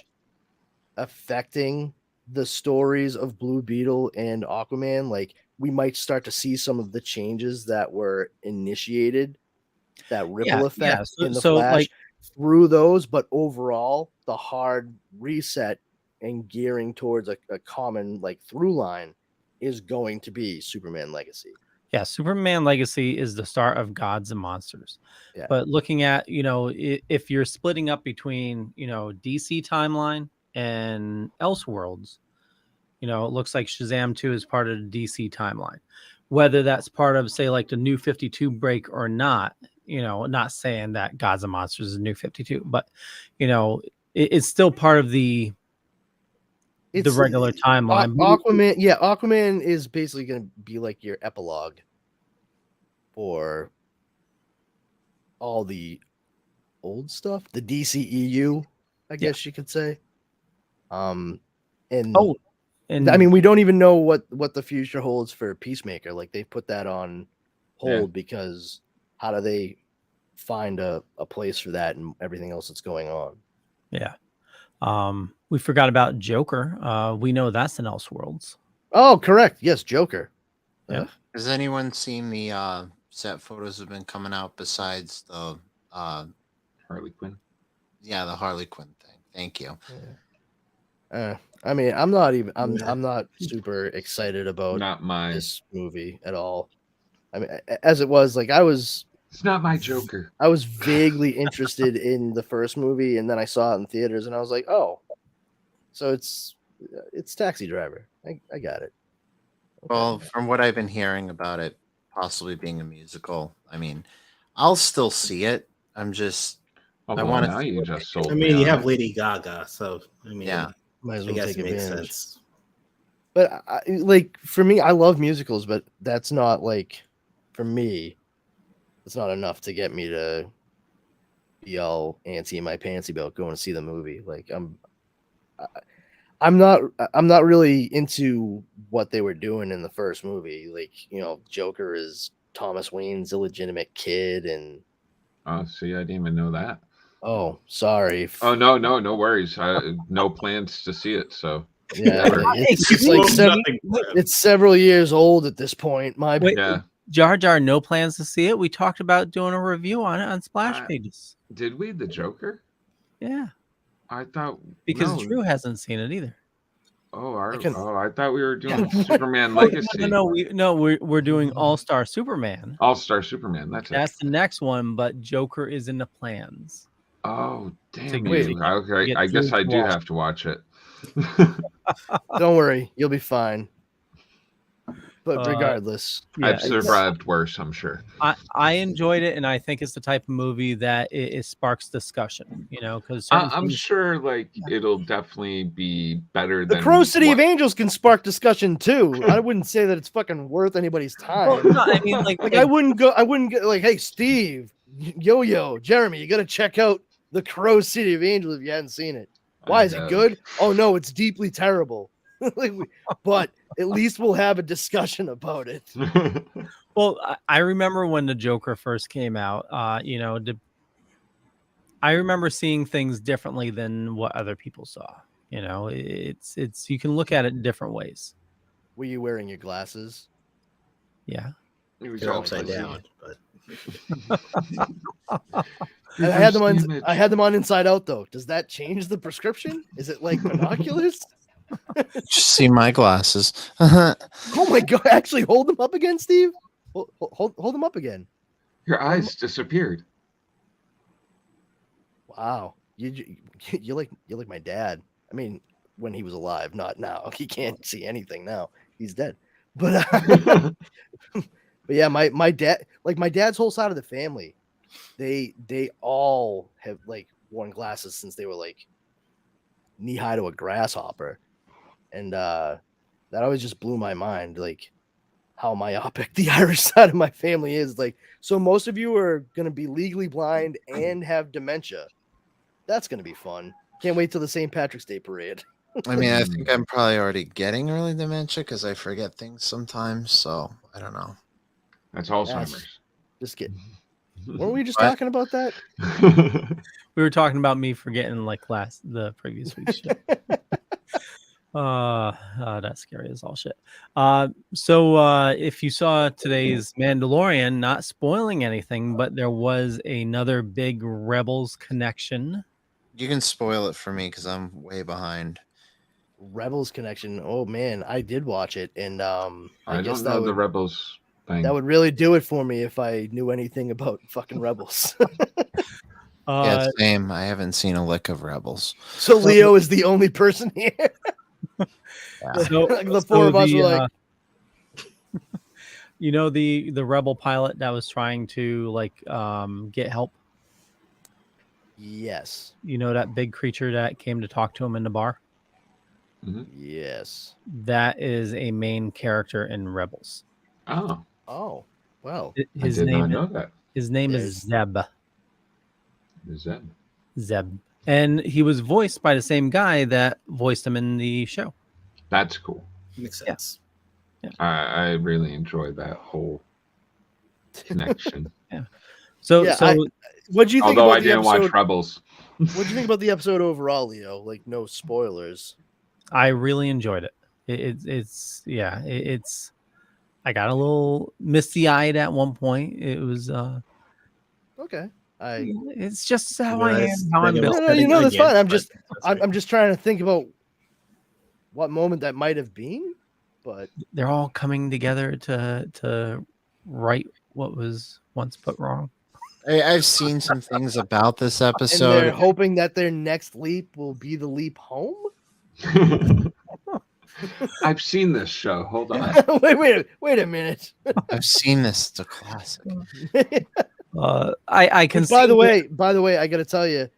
affecting the stories of Blue Beetle and Aquaman. Like we might start to see some of the changes that were initiated that ripple effect in the so Flash like through those, but overall, the hard reset and gearing towards a common like through line is going to be Superman Legacy. Yeah, Superman Legacy is the start of Gods and Monsters. Yeah. But looking at, if you're splitting up between, DC timeline and Elseworlds, it looks like Shazam 2 is part of the DC timeline. Whether that's part of, say, like the New 52 break or not, not saying that Gods and Monsters is New 52, but, it's still part of the regular timeline. Aquaman is basically going to be like your epilogue for all the old stuff, the DCEU, I guess you could say. And I mean, we don't even know what the future holds for Peacemaker. Like they put that on hold because how do they find a place for that and everything else that's going on? Yeah. We forgot about Joker. We know that's in Elseworlds. Oh, correct. Yes, Joker. Yeah. Has anyone seen the set photos have been coming out besides the Harley Quinn? Yeah, the Harley Quinn thing. Thank you. Yeah. I mean, I'm not super excited about this movie at all. I mean, as it was, like it's not my Joker. I was vaguely interested in the first movie, and then I saw it in theaters, and I was like, oh, so it's Taxi Driver. I got it. Okay. Well, from what I've been hearing about it possibly being a musical, I mean, I'll still see it. I'm just I want to. You just sold. I mean, you have Lady Gaga, so I mean, yeah, might as well take it makes advantage. Sense. But like for me, I love musicals, but that's not like for me. It's not enough to get me to be all antsy in my pantsy about going to see the movie. Like I'm not really into what they were doing in the first movie. Like, Joker is Thomas Wayne's illegitimate kid, and see, I didn't even know that. Oh, sorry. Oh no worries. No plans to see it. So yeah, it's several years old at this point. Jar Jar, no plans to see it. We talked about doing a review on it on Splash Pages. Did we? The Joker? Yeah. I thought because Drew hasn't seen it either. Oh, I thought we were doing Superman Legacy. We're doing All-Star Superman. All-Star Superman. That's the next one, but Joker is in the plans. Oh, damn you. Okay, I guess I do have to watch it. Don't worry, you'll be fine. But regardless, I've survived worse, I'm sure. I enjoyed it, and I think it's the type of movie that it sparks discussion. Because I'm sure, like it'll definitely be better than the Crow City of Angels can spark discussion too. I wouldn't say that it's fucking worth anybody's time. Well, no, I mean, I wouldn't go like, hey, Steve, Yo, Jeremy, you got to check out the Crow City of Angels if you hadn't seen it. Why is it good? Oh no, it's deeply terrible. But at least we'll have a discussion about it. Well, I remember when the Joker first came out. I remember seeing things differently than what other people saw. It's you can look at it in different ways. Were you wearing your glasses? Yeah. You're upside down, but I had them on inside out though. Does that change the prescription? Is it like binoculars? See my glasses. Oh my god! Actually, hold them up again, Steve. Hold them up again. Your eyes disappeared. Wow, you're like my dad. I mean, when he was alive, not now. He can't see anything now. He's dead. But but yeah, my dad, like my dad's whole side of the family, they all have like worn glasses since they were like knee high to a grasshopper. And that always just blew my mind, like how myopic the Irish side of my family is. Like, so most of you are going to be legally blind and have dementia. That's going to be fun. Can't wait till the St. Patrick's Day parade. I mean, I think I'm probably already getting early dementia because I forget things sometimes. So I don't know. That's Alzheimer's. Just kidding. Weren't we just talking about that? We were talking about me forgetting like the previous week's show. That's scary as all shit. So if you saw today's Mandalorian, not spoiling anything, but there was another big Rebels connection. You can spoil it for me because I'm way behind. Rebels connection. Oh man, I did watch it, and I guess don't know the Rebels thing. That would really do it for me if I knew anything about fucking Rebels. Yeah, same. I haven't seen a lick of Rebels. So Leo is the only person here. Yeah. So, the four of us were like, you know, the Rebel pilot that was trying to like get help. Yes. You know that big creature that came to talk to him in the bar. Mm-hmm. Yes. That is a main character in Rebels. Oh. Oh. Well. His I did name not know that. His name is Zeb. Zeb. Zeb. And he was voiced by the same guy that voiced him in the show. That's cool. Makes sense. Yeah. I really enjoyed that whole connection. Yeah. So what'd you think Although about I didn't watch Rebels. What'd you think about the episode overall, Leo? Like, no spoilers. I really enjoyed it. It's I got a little misty-eyed at one point. It was okay. It's just how I am. How I'm built. No, that's fine. I'm just trying to think about what moment that might have been, but they're all coming together to right what was once put wrong. I've seen some things about this episode. And they're hoping that their next leap will be the leap home. I've seen this show. Hold on. wait a minute. I've seen this. It's a classic. I can. By the way, I gotta tell you,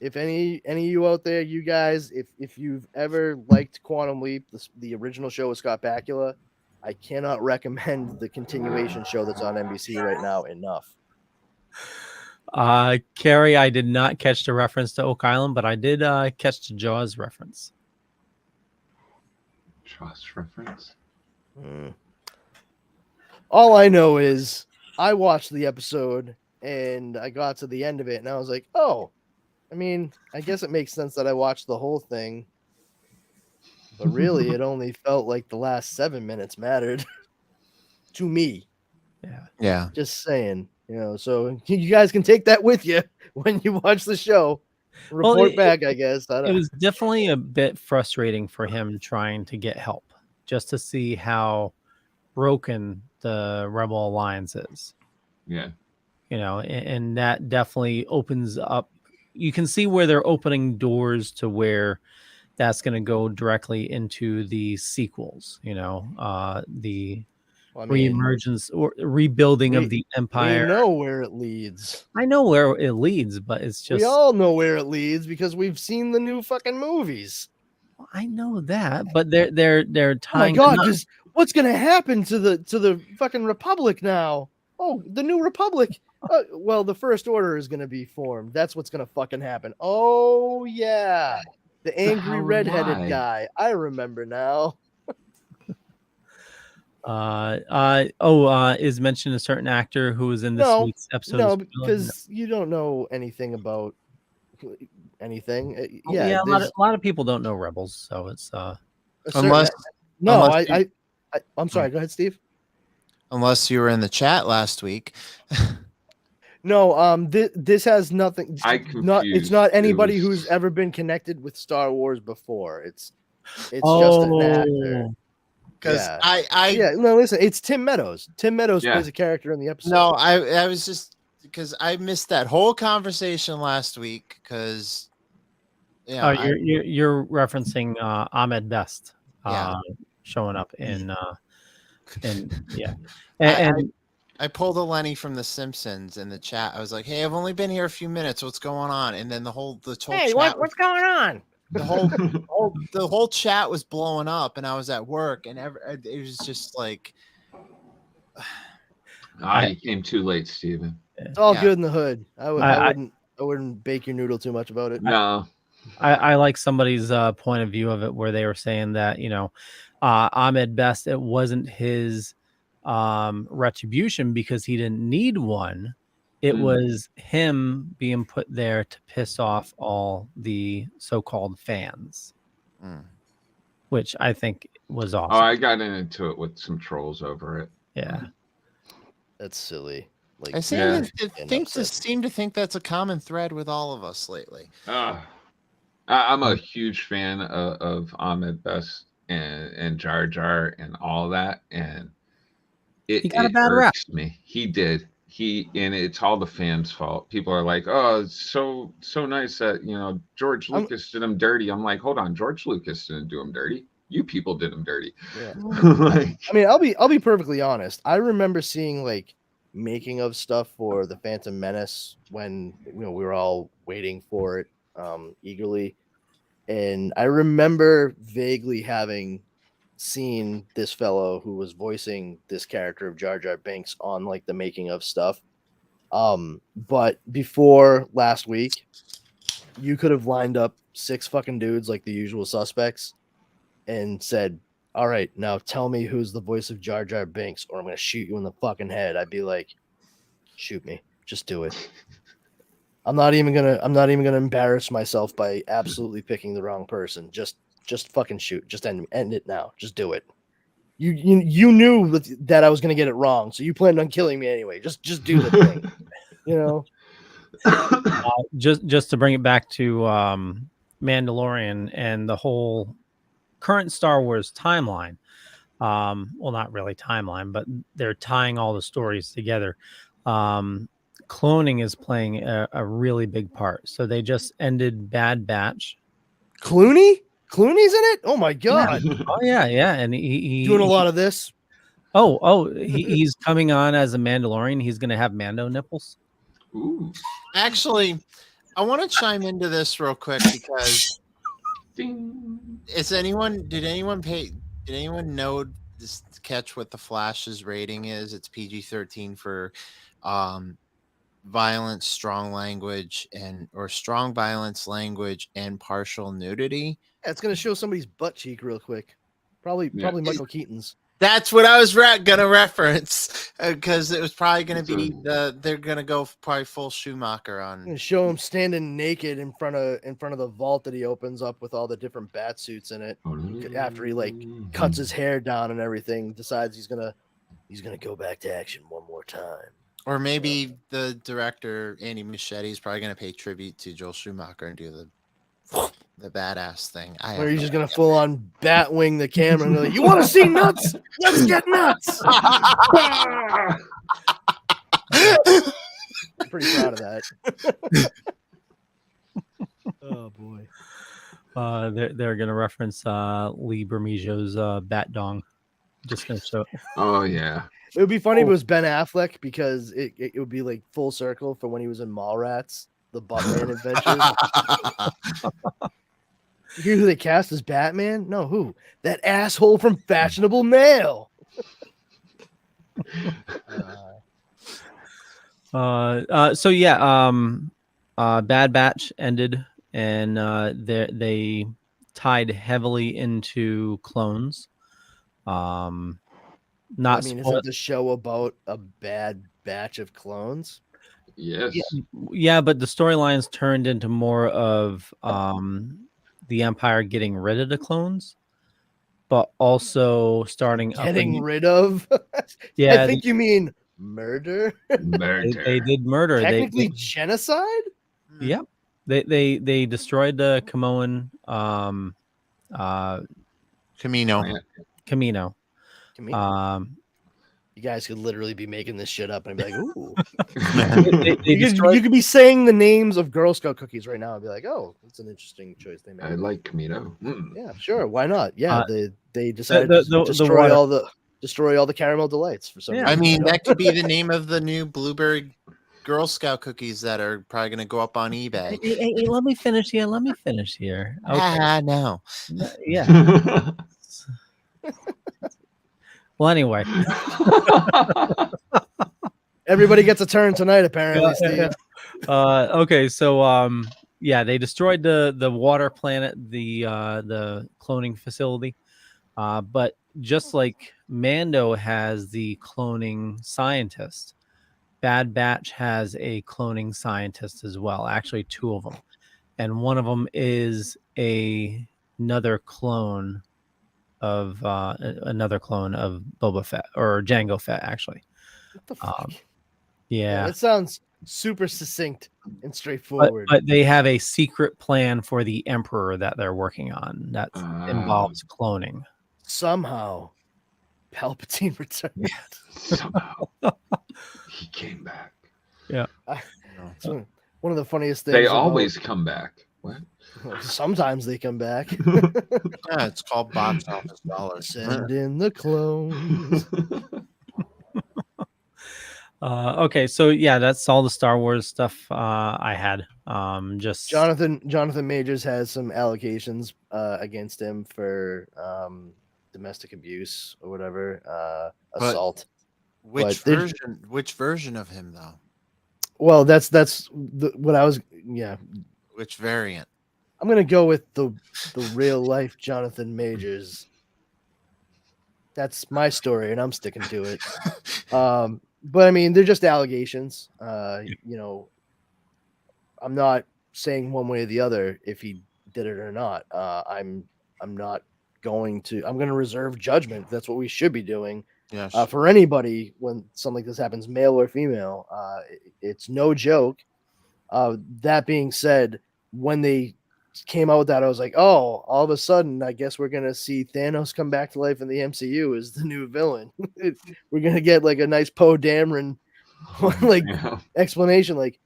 if any of you out there, you guys, if you've ever liked Quantum Leap, the original show with Scott Bakula, I cannot recommend the continuation show that's on NBC right now enough. Carrie, I did not catch the reference to Oak Island, but I did catch the Jaws reference. Jaws reference? All I know is I watched the episode and I got to the end of it and I was like, oh, I mean, I guess it makes sense that I watched the whole thing. But really, it only felt like the last 7 minutes mattered to me. Yeah. Just saying, so you guys can take that with you when you watch the show. Report back, I guess. It was definitely a bit frustrating for him trying to get help, just to see how broken the Rebel Alliance is. Yeah. And that definitely opens up. You can see where they're opening doors to where that's going to go directly into the sequels, the reemergence or rebuilding of the Empire. We know where it leads. I know where it leads, but it's just... We all know where it leads because we've seen the new fucking movies. I know that, but they're tying... Oh my God, what's going to happen to the fucking Republic now? Oh, the new Republic. Well, the First Order is going to be formed. That's what's going to fucking happen. Oh, yeah. The angry redheaded guy. I remember now. Is mentioned a certain actor who was in this week's episode? No, because you don't know anything about anything. Yeah, a lot of people don't know Rebels, so it's I'm sorry. Go ahead, Steve. Unless you were in the chat last week. No, this has nothing. It's not anybody who's ever been connected with Star Wars before. It's just an actor. Because listen, it's Tim Meadows. Tim Meadows plays a character in the episode. No, I was just because I missed that whole conversation last week. Because you're referencing Ahmed Best showing up in I pulled a Lenny from The Simpsons in the chat. I was like, "Hey, I've only been here a few minutes. What's going on?" And then the whole hey, what's going on? The whole chat was blowing up, and I was at work, and it was just like, you came too late, Steven. It's all good in the hood. I wouldn't bake your noodle too much about it. No, I like somebody's point of view of it where they were saying that Ahmed Best, it wasn't his retribution because he didn't need one. It was him being put there to piss off all the so-called fans. which I think was awesome. Oh, I got into it with some trolls over it. Yeah. That's silly. Like, I seem to think that's a common thread with all of us lately. I'm a huge fan of Ahmed Best and Jar Jar and all that, and he got a bad rap. Me. He did. And it's all the fans' fault. People are like, "Oh, it's so nice that George Lucas did him dirty." I'm like, hold on, George Lucas didn't do him dirty. You people did him dirty. Yeah. I mean, I'll be perfectly honest. I remember seeing like making of stuff for the Phantom Menace when we were all waiting for it eagerly, and I remember vaguely having seen this fellow who was voicing this character of Jar Jar Binks on like the making of stuff. But before last week, you could have lined up 6 fucking dudes like the usual suspects and said, "All right, now tell me who's the voice of Jar Jar Binks, or I'm gonna shoot you in the fucking head." I'd be like, "Shoot me, just do it." I'm not even gonna embarrass myself by absolutely picking the wrong person. Just fucking shoot. Just end it now. Just do it. You knew that I was gonna get it wrong, so you planned on killing me anyway. Just do the thing, Just to bring it back to Mandalorian and the whole current Star Wars timeline. Well, not really timeline, but they're tying all the stories together. Cloning is playing a really big part. So they just ended Bad Batch. Clooney's in it? Oh my god! Yeah. Oh yeah, and he doing a lot of this. He's coming on as a Mandalorian. He's gonna have Mando nipples. Ooh. Actually, I want to chime into this real quick because did anyone know this catch what the Flash's rating is? It's PG-13 for violence, strong language, or strong violence, language, and partial nudity. Yeah, it's gonna show somebody's butt cheek real quick. Probably Michael Keaton's. That's what I was gonna reference because it was probably gonna be they're gonna go probably full Schumacher on. And show him standing naked in front of the vault that he opens up with all the different bat suits in it. After he like cuts his hair down and everything, decides he's gonna go back to action one more time. Or maybe the director Andy Muschietti is probably gonna pay tribute to Joel Schumacher and do the badass thing. Or he's just gonna full on bat wing the camera and be like, "You want to see nuts? Let's get nuts!" I'm pretty proud of that. Oh boy. They're gonna reference Lee Bermejo's bat dong. Just gonna show. Oh yeah. It would be funny if it was Ben Affleck because it would be like full circle for when he was in Mallrats, the Batman Adventures. You hear who they cast as Batman? No, who? That asshole from Fashionable Mail. So yeah, Bad Batch ended, and they tied heavily into clones. Isn't the show about a bad batch of clones? Yes. Yeah, but the storylines turned into more of the Empire getting rid of the clones, but also getting rid of. Yeah, I think you mean murder. Murder. They did murder. Technically, genocide. Yep. They destroyed the Camino. You guys could literally be making this shit up and be like, "Ooh." You could be saying the names of Girl Scout cookies right now and be like, "Oh, that's an interesting choice they made." I like Camino. Yeah, sure. Why not? Yeah, they decided to destroy all the caramel delights for some reason. I mean, that could be the name of the new blueberry Girl Scout cookies that are probably going to go up on eBay. Hey, let me finish here. Okay. No. Yeah. Well, anyway. Everybody gets a turn tonight, apparently, Steve. Okay, so they destroyed the water planet, the cloning facility. But just like Mando has the cloning scientist, Bad Batch has a cloning scientist as well. Actually, 2 of them, and one of them is another clone of another clone of Boba Fett or Jango Fett, actually. What the fuck? Yeah, it sounds super succinct and straightforward. But they have a secret plan for the Emperor that they're working on that involves cloning. Somehow, Palpatine returned. Somehow, he came back. Yeah. It's one of the funniest things. They always come back. What? Sometimes they come back. Yeah, it's called box office dollars. Send in the clones. Okay, so yeah, that's all the Star Wars stuff I had. Just Jonathan Majors has some allegations against him for domestic abuse or whatever, assault. Which version of him though? Well, that's what I was. Yeah. Which variant? I'm gonna go with the real life Jonathan Majors. That's my story, and I'm sticking to it. But I mean, they're just allegations. You know, I'm not saying one way or the other if he did it or not. I'm not going to. I'm going to reserve judgment. That's what we should be doing. Yes. For anybody when something like this happens, male or female, it's no joke. That being said, when they came out with that, I was like, oh, all of a sudden, I guess we're going to see Thanos come back to life in the MCU as the new villain. We're going to get like a nice Poe Dameron explanation. Like,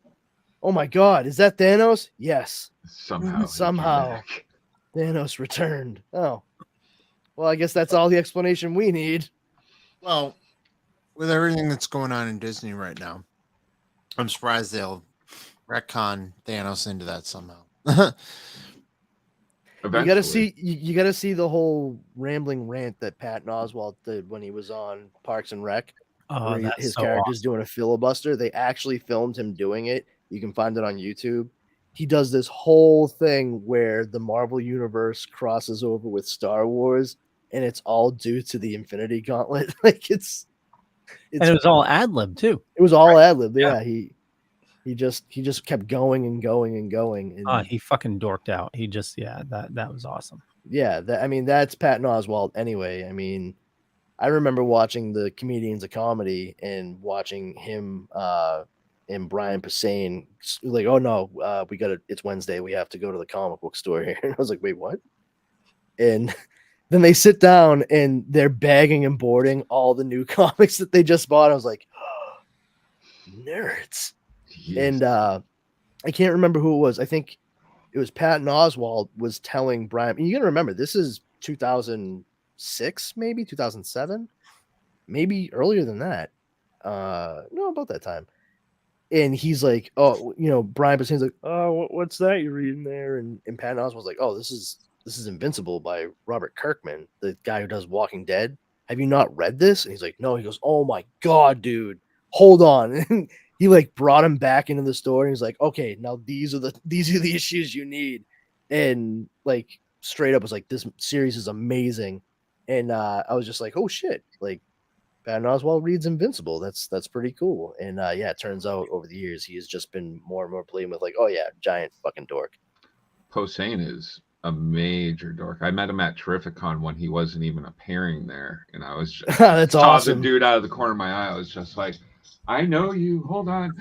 oh my God, is that Thanos? Yes. Somehow Thanos returned. Oh, well, I guess that's all the explanation we need. Well, with everything that's going on in Disney right now, I'm surprised they'll retcon Thanos into that somehow. You gotta see the whole rambling rant that Patton Oswalt did when he was on Parks and Rec. His character's doing a filibuster. They actually filmed him doing it. You can find it on YouTube. He does this whole thing where the Marvel universe crosses over with Star Wars, and it's all due to the Infinity Gauntlet. Like it's and it was all ad lib too. It was all ad lib. Yeah, he just kept going and going and going. And, he fucking dorked out. He just that was awesome. Yeah, that's Patton Oswalt anyway. I mean, I remember watching the Comedians of Comedy and watching him and Brian Posehn like, oh no, it's Wednesday. We have to go to the comic book store here. And I was like, wait, what? And then they sit down and they're bagging and boarding all the new comics that they just bought. I was like, oh, nerds. Yes. And I can't remember who it was. I think it was Patton Oswalt was telling Brian. You got to remember, this is 2006, maybe 2007, maybe earlier than that. No, about that time. And he's like, oh, Brian Posehn's like, oh, what's that you're reading there? And Patton Oswalt's like, oh, this is Invincible by Robert Kirkman, the guy who does Walking Dead. Have you not read this? And he's like, no. He goes, oh my God, dude, hold on. And he like brought him back into the store and he's like, okay, now these are the issues you need. And like straight up was like, this series is amazing. And I was just like, oh shit, like Patton Oswalt reads Invincible. That's pretty cool. And it turns out over the years he has just been more and more playing with like, oh yeah, giant fucking dork. Posehn is a major dork. I met him at Terrificon when he wasn't even appearing there, and I was just that's awesome. The dude out of the corner of my eye. I was just like, I know you. Hold on.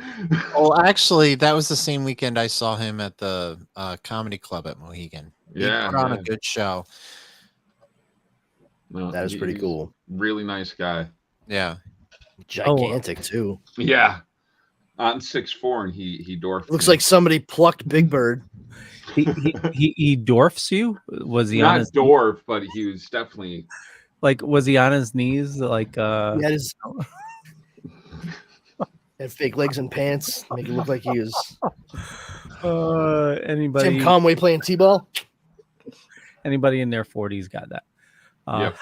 Well, actually, that was the same weekend I saw him at the comedy club at Mohegan. Yeah, he put on a good show. No, that is pretty cool. Really nice guy. Yeah, gigantic too. Yeah, on 6'4", and he dwarfed. Looks like somebody plucked Big Bird. He dwarfs you? Was he not on his dwarf, but he was definitely like. Was he on his knees? Like had fake legs and pants, make it look like he was. Anybody? Tim Conway playing t-ball. Anybody in their 40s got that? Yep.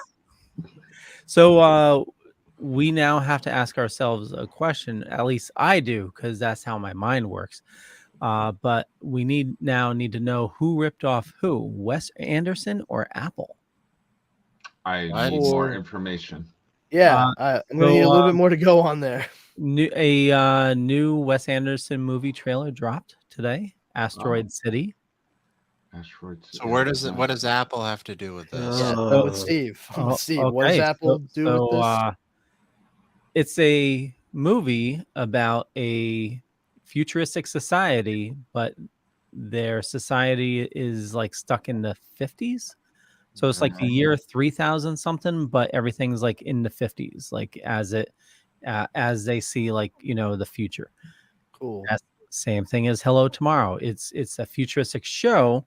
So we now have to ask ourselves a question. At least I do, because that's how my mind works. But we need to know who ripped off who, Wes Anderson or Apple. I need more information. Yeah, I'm going to need a little bit more to go on there. New Wes Anderson movie trailer dropped today, Asteroid City. Asteroids. So what does Apple have to do with this? Yeah, with Steve. Steve, what does Okay, Apple do with this? It's a movie about a futuristic society, but their society is like stuck in the 50s. So it's like the year 3000 something, but everything's like in the 50s, like as they see, like, the future. Cool. That's the same thing as Hello Tomorrow. It's a futuristic show,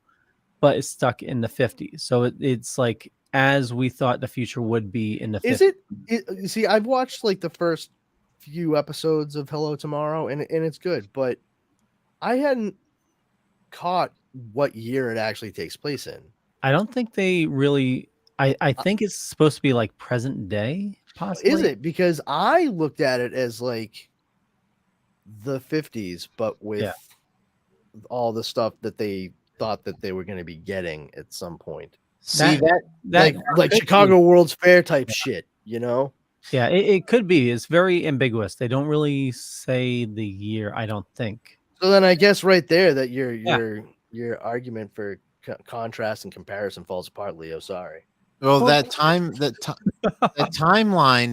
but it's stuck in the 50s. So it's like as we thought the future would be in the 50s. Is it? See, I've watched like the first few episodes of Hello Tomorrow, and it's good, but I hadn't caught what year it actually takes place in. I don't think they really. I think it's supposed to be like present day, possibly. Is it? Because I looked at it as like the 50s, but with all the stuff that they thought that they were going to be getting at some point. See that like Chicago World's Fair type shit, Yeah, it could be. It's very ambiguous. They don't really say the year, I don't think. So then I guess right there that your argument for contrast and comparison falls apart, Leo. Sorry. Well, that timeline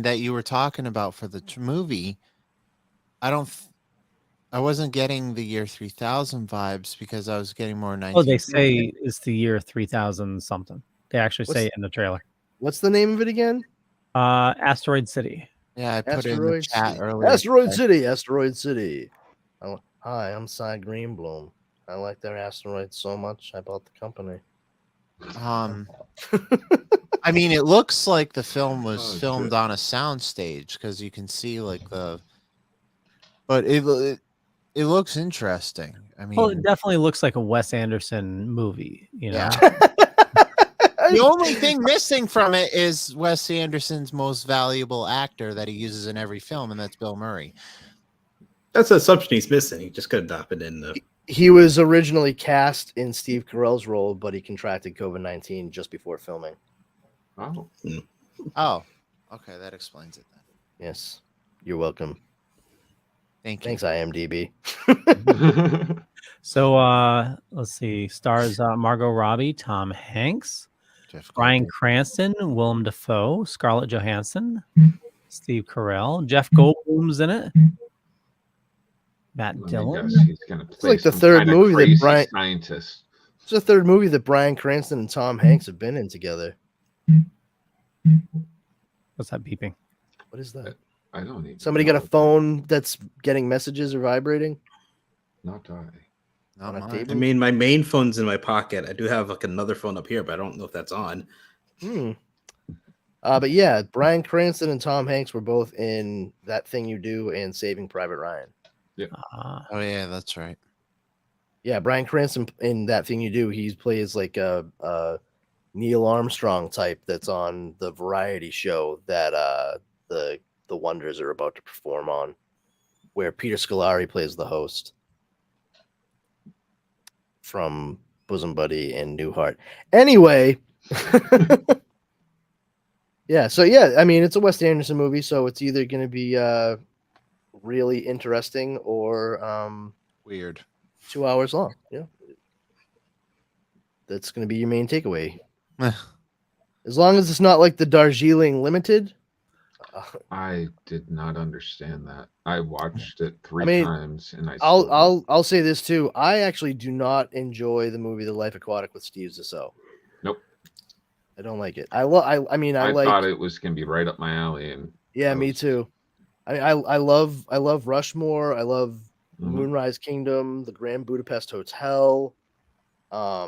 that you were talking about for the movie, I wasn't getting the year 3000 vibes because I was getting more 19. Oh, they say it's the year 3000 something. They actually say it in the trailer. What's the name of it again? Asteroid City. Yeah, I put it in the chat earlier. Asteroid City. Hi, I'm Cy Greenbloom. I like their asteroids so much, I bought the company. I mean, it looks like the film was filmed on a soundstage because you can see like but it looks interesting. I mean, well, it definitely looks like a Wes Anderson movie, Yeah. The only thing missing from it is Wes Anderson's most valuable actor that he uses in every film, and that's Bill Murray. That's a assumption he's missing. He just could have it in the. He was originally cast in Steve Carell's role, but he contracted COVID-19 just before filming. Oh. Oh, okay, that explains it then. Yes, you're welcome. Thanks, IMDb. So let's see. Stars Margot Robbie, Tom Hanks, Bryan Cranston, Willem Dafoe, Scarlett Johansson, Steve Carell, Jeff Goldblum's in it. Matt Dillon. It's like the third movie that Bryan. Scientist. It's the third movie that Bryan Cranston and Tom Hanks have been in together. What's that beeping? What is that? I don't even. Somebody got a phone that's getting messages or vibrating? Not I. Not on a mine. table? I mean, my main phone's in my pocket. I do have like another phone up here, but I don't know if that's on. But yeah, Bryan Cranston and Tom Hanks were both in That Thing You Do and Saving Private Ryan. Yeah. Oh yeah, that's right. Yeah, Bryan Cranston in That Thing You Do, he plays like a Neil Armstrong type that's on the variety show that the Wonders are about to perform on, where Peter Scolari plays the host from Bosom Buddy and Newhart. Anyway, yeah, so yeah, I mean, it's a Wes Anderson movie, so it's either going to be really interesting or weird. 2 hours long. Yeah, that's going to be your main takeaway. As long as it's not like the Darjeeling Limited. I did not understand that. I watched it three times, and I'll say this too. I actually do not enjoy the movie The Life Aquatic with Steve Zissou. Nope. I don't like it. I thought it was gonna be right up my alley, and me too. I love Rushmore. I love Moonrise Kingdom, the Grand Budapest Hotel. I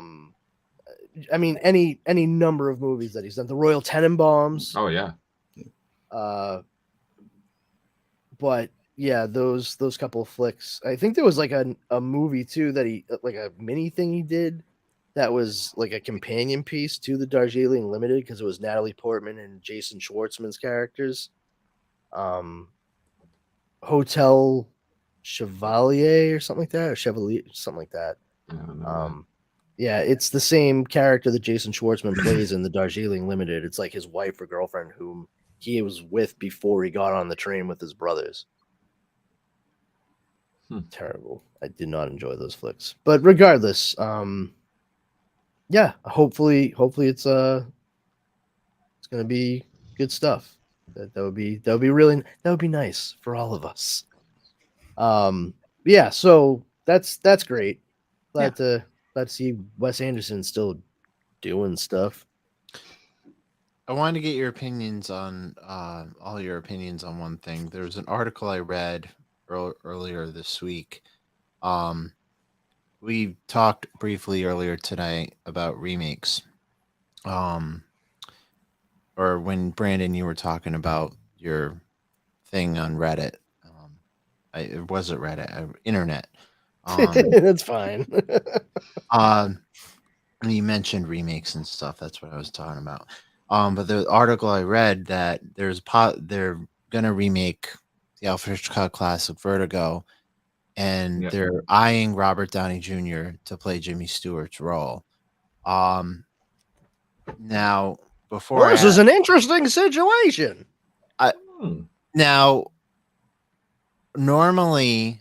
mean, any number of movies that he's done. The Royal Tenenbaums. Oh yeah. But yeah, those couple of flicks. I think there was like a movie too that he like a mini thing he did that was like a companion piece to the Darjeeling Limited because it was Natalie Portman and Jason Schwartzman's characters. Hotel Chevalier or something like that, or Chevalier, something like that. Yeah, it's the same character that Jason Schwartzman plays in the Darjeeling Limited. It's like his wife or girlfriend whom he was with before he got on the train with his brothers. Terrible. I did not enjoy those flicks. But regardless, yeah, hopefully it's gonna be good stuff. That would be nice for all of us. Yeah, so that's great. Glad to see Wes Anderson still doing stuff. I wanted to get your opinions on all your opinions on one thing. There was an article I read earlier this week. We talked briefly earlier today about remakes. Or when Brandon, you were talking about your thing on Reddit. It wasn't Reddit, internet. That's fine. You mentioned remakes and stuff. That's what I was talking about. But the article I read that they're gonna remake the Alfred Hitchcock classic Vertigo, and they're eyeing Robert Downey Jr. to play Jimmy Stewart's role. Now before this is an interesting situation. Now, normally,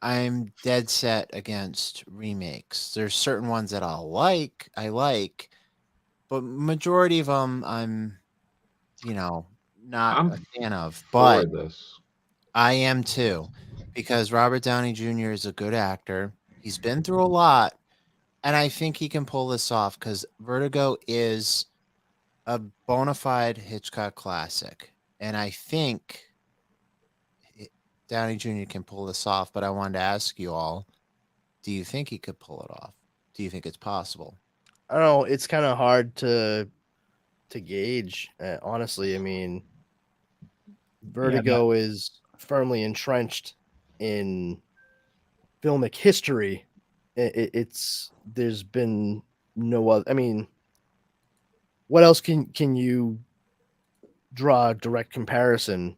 I'm dead set against remakes. There's certain ones that I like, but majority of them I'm, not a fan of. But I am too, because Robert Downey Jr. is a good actor. He's been through a lot, and I think he can pull this off because Vertigo is a bona fide Hitchcock classic, and I think Downey Jr. can pull this off. But I wanted to ask you all, do you think he could pull it off? Do you think it's possible? I don't know. It's kind of hard to gauge. Honestly, I mean, Vertigo is firmly entrenched in filmic history. There's been no other. I mean, what else can you draw a direct comparison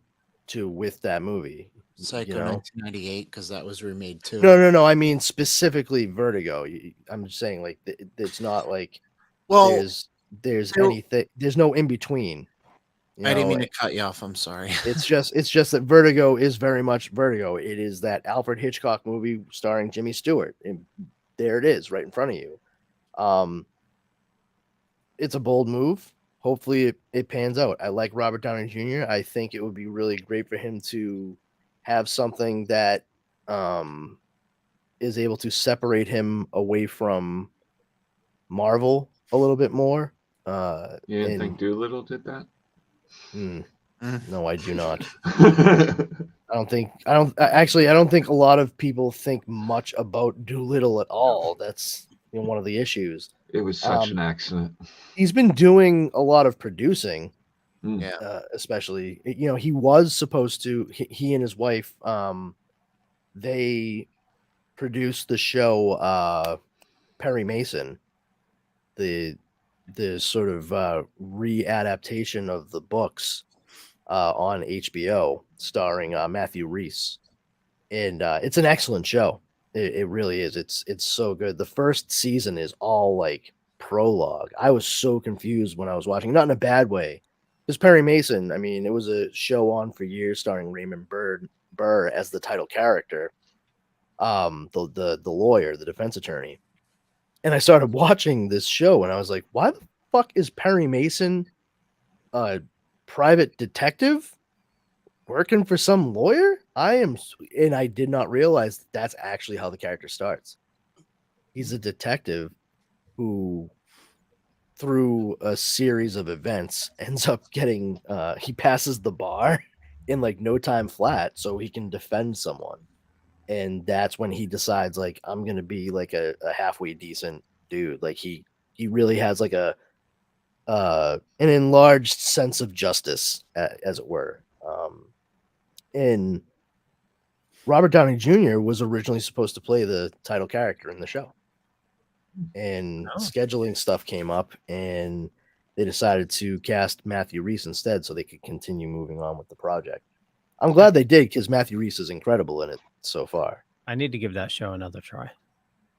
to with that movie? Psycho 1998, because that was remade too. No. I mean specifically Vertigo. I'm just saying, like, it's not like there's anything. There's no in between. I didn't mean to cut you off. I'm sorry. It's just that Vertigo is very much Vertigo. It is that Alfred Hitchcock movie starring Jimmy Stewart, and there it is, right in front of you. It's a bold move. Hopefully it pans out. I like Robert Downey Jr. I think it would be really great for him to have something that is able to separate him away from Marvel a little bit more. You didn't think Doolittle did that? No, I do not. I don't think a lot of people think much about Doolittle at all. That's one of the issues. It was such an accident. He's been doing a lot of producing, especially. He was supposed to. He and his wife, they produced the show Perry Mason, the sort of readaptation of the books on HBO, starring Matthew Rhys, and it's an excellent show. It really is. It's so good. The first season is all like prologue. I was so confused when I was watching, not in a bad way. Because Perry Mason, I mean, it was a show on for years starring Raymond Burr as the title character, the lawyer, the defense attorney. And I started watching this show, and I was like, why the fuck is Perry Mason a private detective working for some lawyer? And I did not realize that's actually how the character starts. He's a detective who, through a series of events, ends up getting, he passes the bar in like no time flat so he can defend someone. And that's when he decides, like, I'm going to be like a halfway decent dude. Like he really has like an enlarged sense of justice, as it were. And Robert Downey Jr. was originally supposed to play the title character in the show. And scheduling stuff came up, and they decided to cast Matthew Rhys instead so they could continue moving on with the project. I'm glad they did, because Matthew Rhys is incredible in it so far. I need to give that show another try.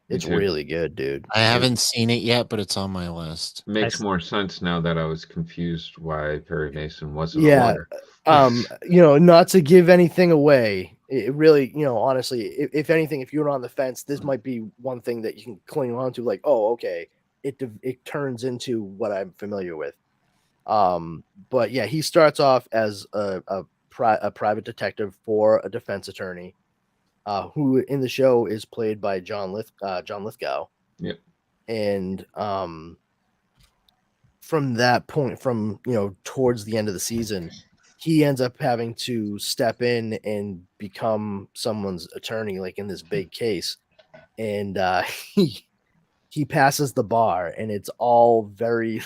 It's really good, dude. I haven't seen it yet, but it's on my list. Makes more sense now that I was confused why Perry Mason wasn't a lawyer. Not to give anything away. It really, honestly, if anything, if you're on the fence, this might be one thing that you can cling on to. Like, oh, okay, it turns into what I'm familiar with. But yeah, he starts off as a private detective for a defense attorney, who in the show is played by John Lithgow. Yep. And from that point, from towards the end of the season, he ends up having to step in and become someone's attorney, like in this big case. And he passes the bar, and it's all very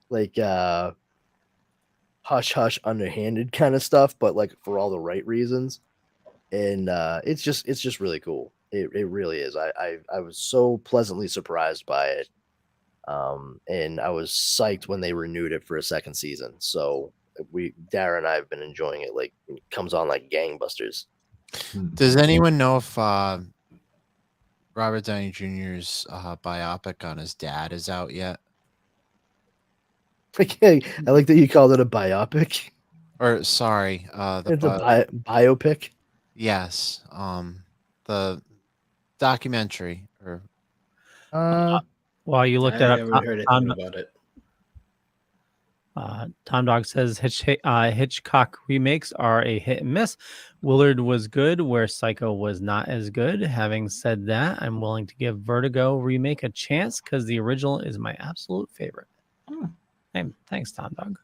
like hush hush, underhanded kind of stuff, but like for all the right reasons. And it's just really cool. It really is. I was so pleasantly surprised by it. And I was psyched when they renewed it for a second season. So Dara and I have been enjoying it. Like, it comes on like gangbusters. Does anyone know if Robert Downey Jr.'s biopic on his dad is out yet? Okay, I like that you called it a biopic. Or sorry, It's a biopic. Yes, the documentary. Or while you looked that I up, haven't heard anything about it. Tom Dog says Hitchcock remakes are a hit and miss. Willard was good where Psycho was not as good. Having said that, I'm willing to give Vertigo remake a chance because the original is my absolute favorite. Hey, thanks, Tom Dog.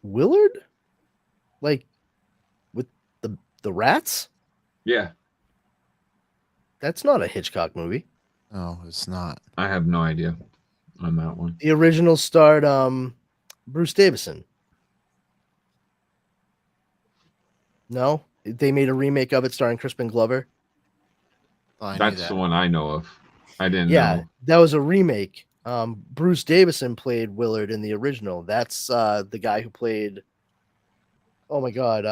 Willard, like with the rats. Yeah, that's not a Hitchcock movie. No, it's not. I have no idea on that one. The original starred Bruce Davison. No, they made a remake of it starring Crispin Glover. That's the one I know of. I didn't know. Yeah, that was a remake. Bruce Davison played Willard in the original. That's the guy who played, oh my god,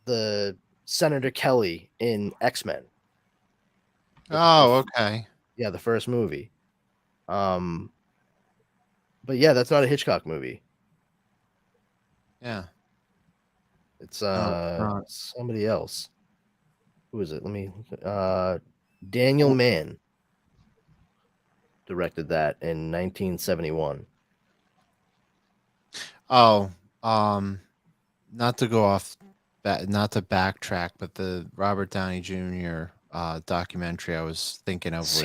the Senator Kelly in X-Men. Oh, okay. Yeah, the first movie. But yeah, that's not a Hitchcock movie. Yeah. It's somebody else. Who is it? Let me Daniel Mann directed that in 1971. Oh, not to go off that, not to backtrack, but the Robert Downey Jr. Documentary I was thinking of was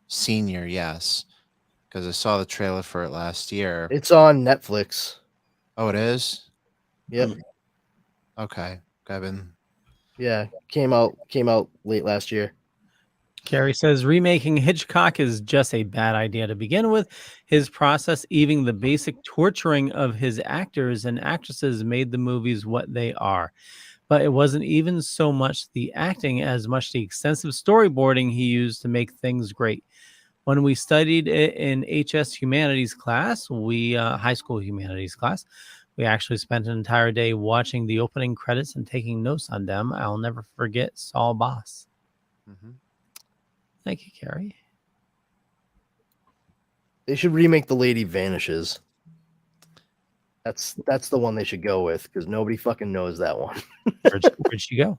Senior, yes, because I saw the trailer for it last year. It's on Netflix. Oh, it is? Yep. Okay, Kevin. Yeah, came out late last year. Carrie says remaking Hitchcock is just a bad idea to begin with. His process, even the basic torturing of his actors and actresses, made the movies what they are. But it wasn't even so much the acting as much the extensive storyboarding he used to make things great. When we studied it in HS Humanities class, high school humanities class, we actually spent an entire day watching the opening credits and taking notes on them. I'll never forget Saul Bass. Mm-hmm. Thank you, Carrie. They should remake The Lady Vanishes. That's the one they should go with, because nobody fucking knows that one. Where'd she go?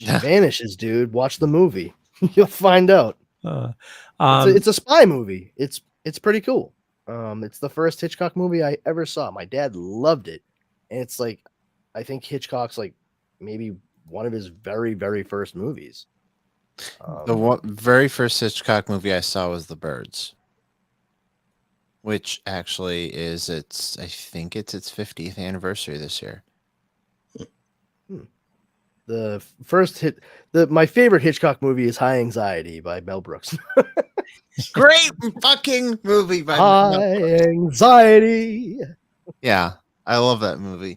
She vanishes, dude. Watch the movie. You'll find out. It's a spy movie. It's pretty cool. It's the first Hitchcock movie I ever saw. My dad loved it. And it's like, I think Hitchcock's like maybe one of his very, very first movies. The very first Hitchcock movie I saw was The Birds, which actually is I think it's its 50th anniversary this year. The first my favorite Hitchcock movie is High Anxiety by Mel Brooks. Great fucking movie by High Anxiety. Yeah, I love that movie.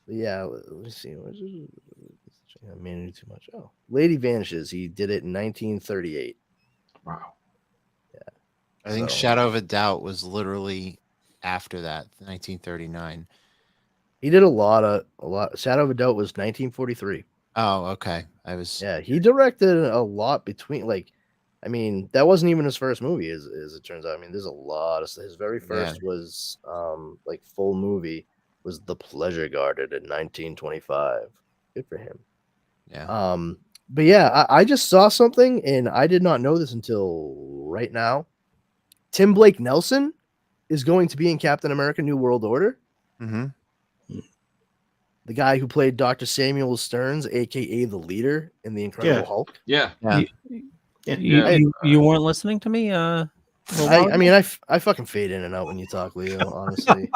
Yeah, let's see. I managed too much. Oh, Lady Vanishes. He did it in 1938. Wow. Yeah. I think Shadow of a Doubt was literally after that, 1939. He did a lot. Shadow of a Doubt was 1943. Oh, okay. Yeah, he directed a lot between, like, I mean, that wasn't even his first movie, as it turns out. I mean, there's a lot of his very first was like full movie was The Pleasure Garden in 1925. Good for him. Yeah. But yeah, I just saw something, and I did not know this until right now. Tim Blake Nelson is going to be in Captain America: New World Order. Mm-hmm. The guy who played Dr. Samuel Stearns, aka the leader in the Incredible Hulk. Yeah. You weren't listening to me. I fucking fade in and out when you talk, Leo. Honestly,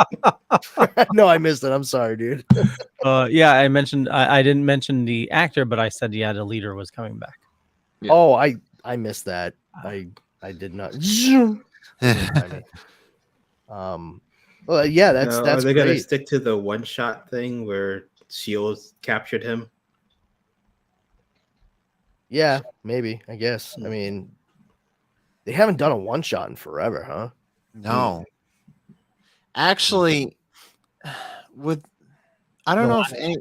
no, I missed it. I'm sorry, dude. Yeah, I mentioned I didn't mention the actor, but I said the leader was coming back. Yeah. Oh, I missed that. I did not. Well, yeah, that's Are they great. gonna stick to the one shot thing where Shield captured him? Yeah, maybe. I guess. I mean, they haven't done a one shot in forever, huh? No. Actually, I don't know if any.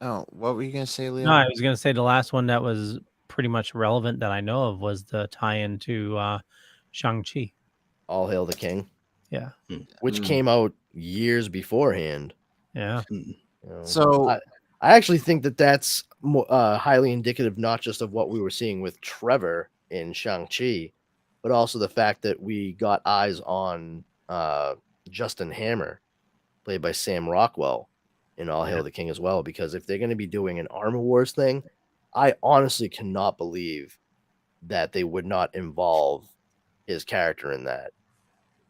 Oh, what were you gonna say, Leo? No, I was gonna say the last one that was pretty much relevant that I know of was the tie-in to Shang-Chi. All Hail the King. Yeah. Which came out years beforehand. Yeah. So I actually think that that's highly indicative not just of what we were seeing with Trevor in Shang-Chi, but also the fact that we got eyes on Justin Hammer, played by Sam Rockwell, in All Hail the King as well. Because if they're going to be doing an Armor Wars thing, I honestly cannot believe that they would not involve his character in that.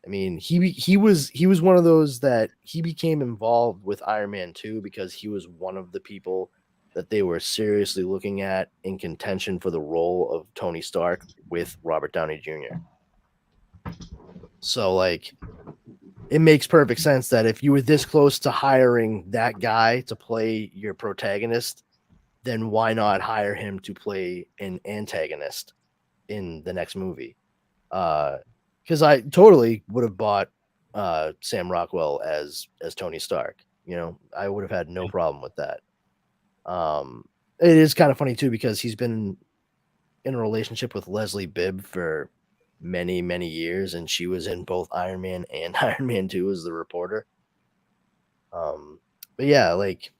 I mean, he was one of those that he became involved with Iron Man 2 because he was one of the people that they were seriously looking at in contention for the role of Tony Stark with Robert Downey Jr. So, like, it makes perfect sense that if you were this close to hiring that guy to play your protagonist, then why not hire him to play an antagonist in the next movie? Because I totally would have bought Sam Rockwell as Tony Stark. You know, I would have had no problem with that. It is kind of funny too because he's been in a relationship with Leslie Bibb for many, many years, and she was in both Iron Man and Iron Man 2 as the reporter. But yeah, like,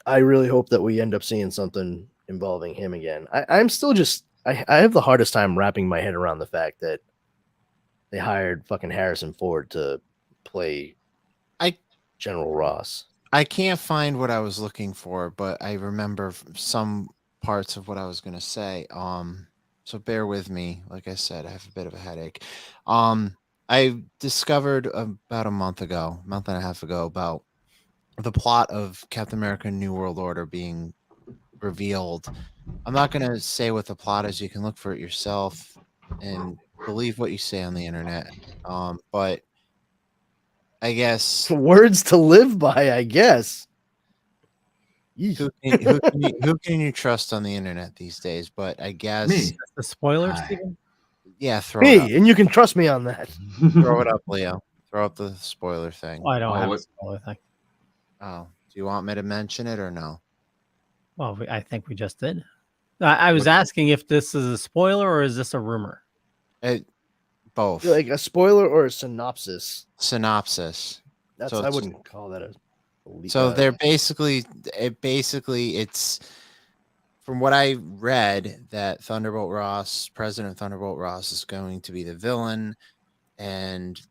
I really hope that we end up seeing something involving him again. I'm still just I have the hardest time wrapping my head around the fact that they hired fucking Harrison Ford to play General Ross. I can't find what I was looking for, but I remember some parts of what I was going to say. So bear with me. Like I said, I have a bit of a headache. I discovered about a month and a half ago, about the plot of Captain America: New World Order being revealed. I'm not going to say what the plot is. You can look for it yourself and believe what you say on the internet. But I guess words to live by, I guess. Who can you trust on the internet these days? But I guess me. The spoilers, Steven? Yeah, throw it up. And you can trust me on that. Throw it up, Leo. Throw up the spoiler thing. I don't have a spoiler thing. Oh, do you want me to mention it or no? Well, I think we just did. I was asking if this is a spoiler or is this a rumor? Both. Like a spoiler or a synopsis? Synopsis. That's I wouldn't call that a. So they're basically it's from what I read that President Thunderbolt Ross is going to be the villain, and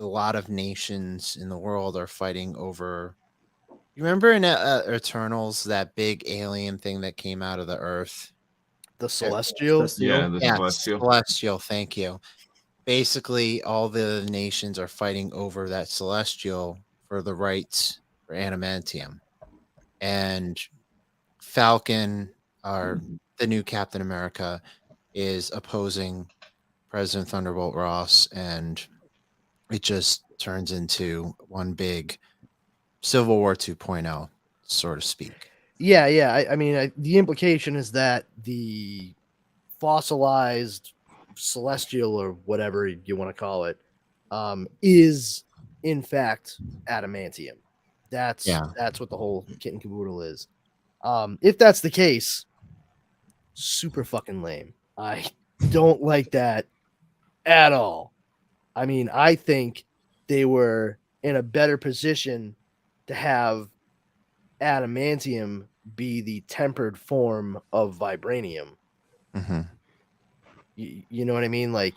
a lot of nations in the world are fighting over. You remember in Eternals that big alien thing that came out of the Earth? The Celestial? Yeah, the Celestial. Celestial, thank you. Basically, all the nations are fighting over that Celestial for the rights for adamantium. And Falcon, the new Captain America, is opposing President Thunderbolt Ross, and it just turns into one big Civil War 2.0, so to speak. Yeah. I mean, the implication is that the fossilized Celestial, or whatever you want to call it, is in fact adamantium. That's what the whole kit and caboodle is. If that's the case, super fucking lame. I don't like that at all. I mean, I think they were in a better position to have adamantium be the tempered form of vibranium. Mm-hmm. You know what I mean? Like,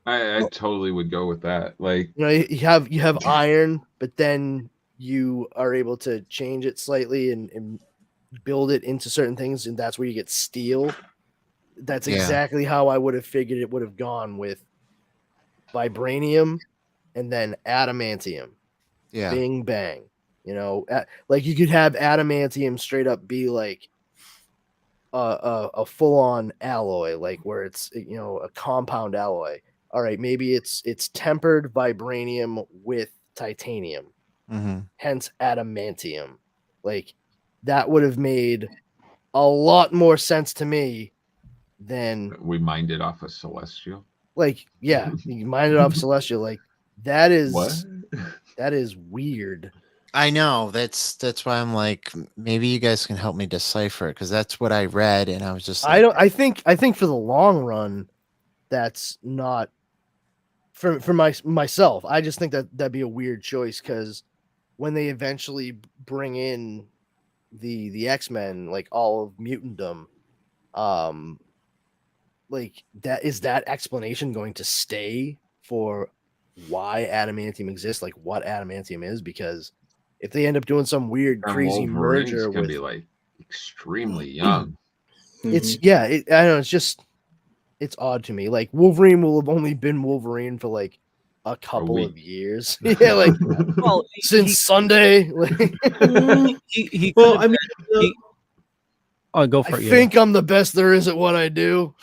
I totally would go with that. Like, you know, you have iron, but then you are able to change it slightly and build it into certain things, and that's where you get steel. That's exactly how I would have figured it would have gone with vibranium and then adamantium. Yeah. Bing bang. You know, like you could have adamantium straight up be like a full on alloy, like where it's, you know, a compound alloy. All right, maybe it's tempered vibranium with titanium, hence adamantium. Like that would have made a lot more sense to me than we mined it off a celestial. Like, yeah, you mined it off celestial. Like that is what? That is weird. I know. That's why I'm like, maybe you guys can help me decipher it, because that's what I read, and I was just like, I think for the long run, that's not for myself. I just think that that'd be a weird choice, because when they eventually bring in the X-Men, like all of mutantdom, like that explanation going to stay for why adamantium exists, like what adamantium is? Because if they end up doing some weird crazy merger gonna with, be like extremely young. It's I don't know, it's odd to me. Like Wolverine will have only been Wolverine for like a couple of years. Yeah, like well, since Sunday. He well, I mean, go for I it. think I'm the best there is at what I do.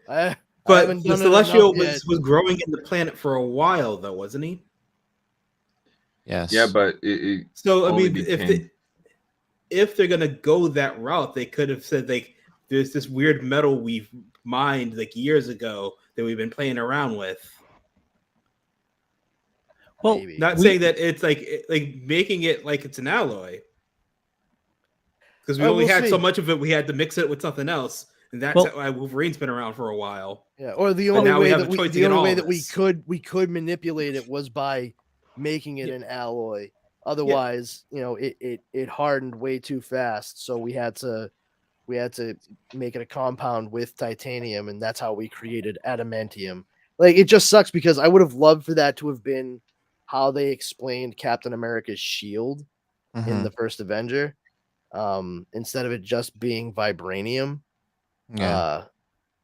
But the Celestial was growing in the planet for a while, though, wasn't he? yes. Yeah, but it so I only mean, became... if they're gonna go that route, they could have said like, there's this weird metal we've mined like years ago that we've been playing around with. Well, not saying that it's like making it like it's an alloy, because we only had so much of it. We had to mix it with something else, and that's why Wolverine's been around for a while. Yeah, or the only way that we could manipulate it was by making it an alloy. Otherwise, you know, it hardened way too fast, so we had to make it a compound with titanium, and that's how we created adamantium. Like, it just sucks because I would have loved for that to have been how they explained Captain America's shield in the first Avenger, instead of it just being vibranium. Yeah,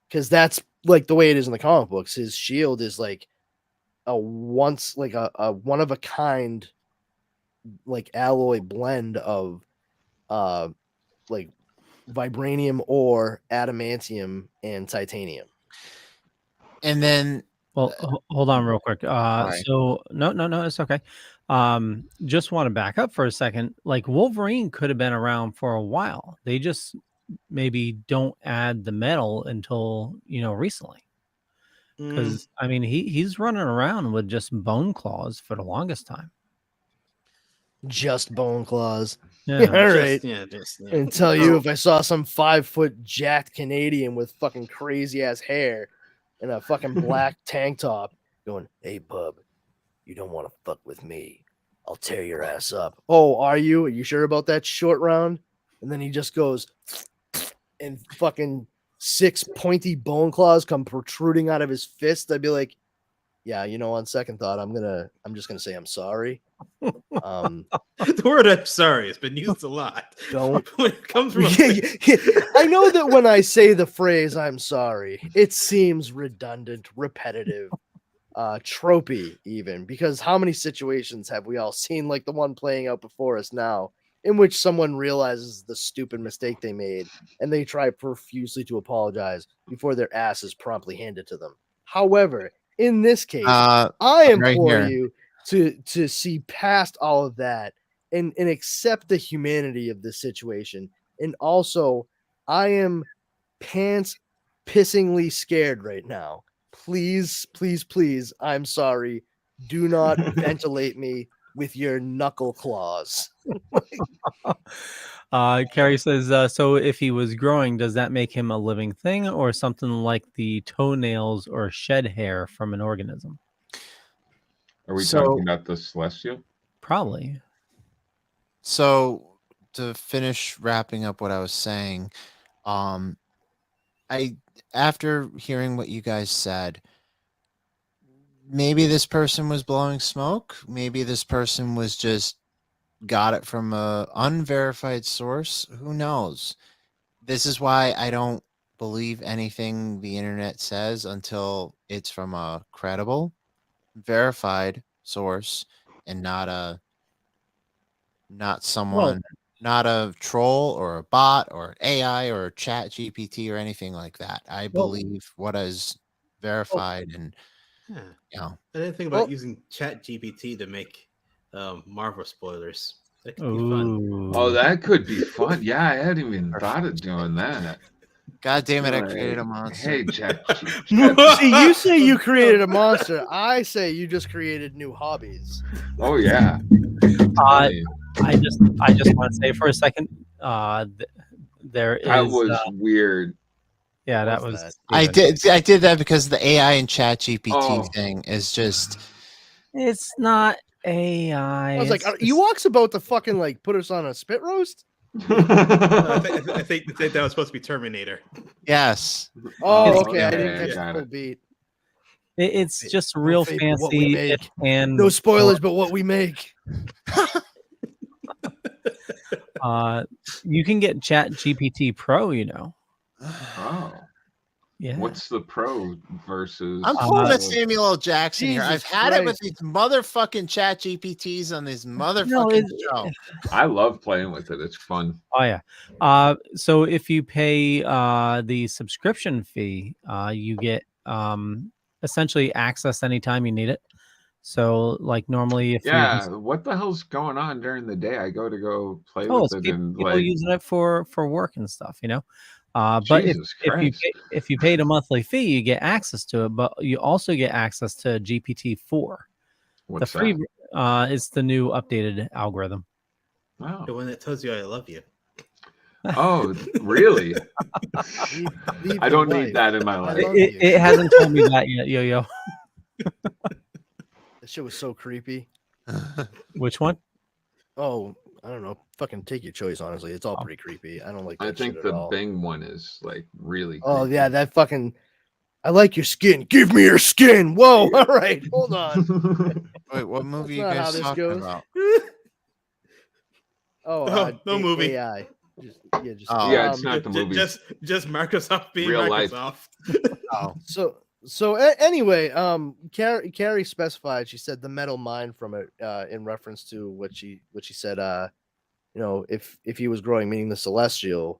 because that's like the way it is in the comic books. His shield is like a one of a kind, like alloy blend of like vibranium or adamantium and titanium. And then, well, hold on real quick. So no, it's okay. Just want to back up for a second. Like Wolverine could have been around for a while. They just maybe don't add the metal until, you know, recently. Because I mean, he's running around with just bone claws for the longest time. Just bone claws. Yeah. All right. And tell you, if I saw some 5-foot jacked Canadian with fucking crazy ass hair and a fucking black tank top going, "Hey bub, you don't want to fuck with me. I'll tear your ass up." "Oh, are you? Are you sure about that, short round?" And then he just goes and fucking 6 pointy bone claws come protruding out of his fist. I'd be like, yeah, you know, on second thought, I'm just gonna say I'm sorry. The word "I'm sorry" has been used a lot. Don't when it comes from. I know that when I say the phrase "I'm sorry," it seems redundant, repetitive, tropey, even, because how many situations have we all seen, like the one playing out before us now, in which someone realizes the stupid mistake they made and they try profusely to apologize before their ass is promptly handed to them. However, in this case, I implore you to see past all of that and accept the humanity of this situation. And also, I am pants pissingly scared right now. Please, please, please, I'm sorry. Do not ventilate me with your knuckle claws. Carrie says, so if he was growing, does that make him a living thing or something like the toenails or shed hair from an organism? Are we talking about the Celestial? Probably. So to finish wrapping up what I was saying, I after hearing what you guys said, maybe this person was blowing smoke. Maybe this person was just got it from a unverified source. Who knows? This is why I don't believe anything the internet says until it's from a credible, verified source and not someone, not a troll or a bot or AI or chat GPT or anything like that. I believe what is verified and I didn't think about using chat GPT to make Marvel spoilers. That could be fun. Oh, that could be fun. Yeah, I hadn't even thought of doing that. God damn it, I created a monster. Hey, chat. See, you say you created a monster. I say you just created new hobbies. Oh yeah. I just want to say for a second, there is that was weird. Yeah, that was. I did that because the AI and Chat GPT thing is just. It's not AI. I was like, are Ewoks about to fucking like put us on a spit roast? I think that was supposed to be Terminator. Yes. Oh, okay. I didn't catch the full beat. It's just real fancy and no spoilers, but what we make. You can get Chat GPT Pro, you know. Oh. Yeah. What's the Pro versus? I'm pulling a Samuel L. Jackson here. I've had it with Christ. these motherfucking Chat GPTs on this motherfucking show. I love playing with it. It's fun. Oh yeah. So if you pay the subscription fee, you get essentially access anytime you need it. So like normally if what the hell's going on during the day? I go play with it and people like using it for work and stuff, you know. But if you paid a monthly fee, you get access to it, but you also get access to GPT-4. What's the free that? It's the new updated algorithm. Wow. The one that tells you I love you. Oh, really? I don't need that in my life. It hasn't told me that yet, yo. That shit was so creepy. Which one? Oh, I don't know. Fucking take your choice, honestly. It's all pretty creepy. I don't like that I think shit the at all. Bing one is like really creepy. Oh, yeah, that fucking... I like your skin. Give me your skin. Whoa, all right. Hold on. Wait, what movie That's you not how guys this talking goes. about? No movie. AI. It's not the movie. Just Microsoft being Real Microsoft. So anyway, Carrie specified. She said the metal mind from it in reference to what she said. If he was growing, meaning the celestial,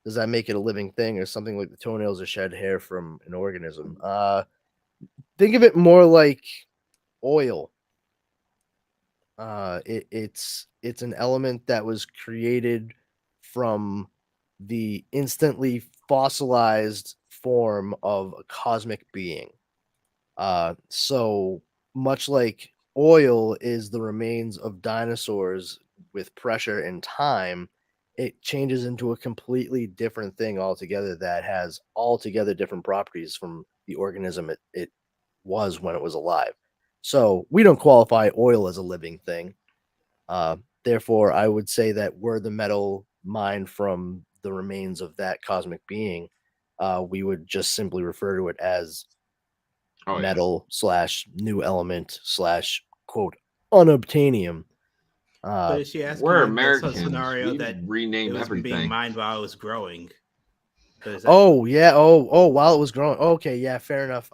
does that make it a living thing or something like the toenails or shed hair from an organism? Think of it more like oil. It's an element that was created from the instantly fossilized form of a cosmic being. So much like oil is the remains of dinosaurs with pressure and time, it changes into a completely different thing altogether that has altogether different properties from the organism it was when it was alive. So we don't qualify oil as a living thing. Therefore, I would say that were the metal mined from the remains of that cosmic being, we would just simply refer to it as metal / new element / quote unobtainium. But is she asking we're like, Americans. That's a scenario we that rename it was everything. being mined while it was growing. Oh yeah. Oh, while it was growing. Okay, yeah, fair enough.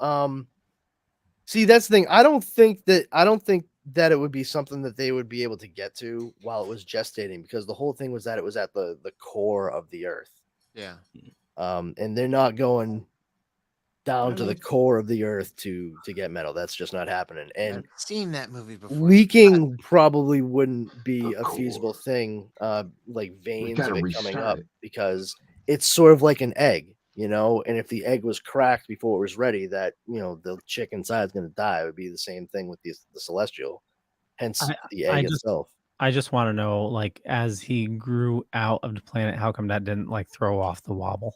See, that's the thing. I don't think that it would be something that they would be able to get to while it was gestating, because the whole thing was that it was at the core of the earth. Yeah. And they're not going down to the core of the earth to get metal. That's just not happening. And I've seen that movie before. Leaking probably wouldn't be a feasible thing, like veins of it coming up, because it's sort of like an egg, and if the egg was cracked before it was ready, that, the chick inside is going to die. It would be the same thing with the celestial, hence the egg itself. I just want to know, like, as he grew out of the planet, how come that didn't like throw off the wobble?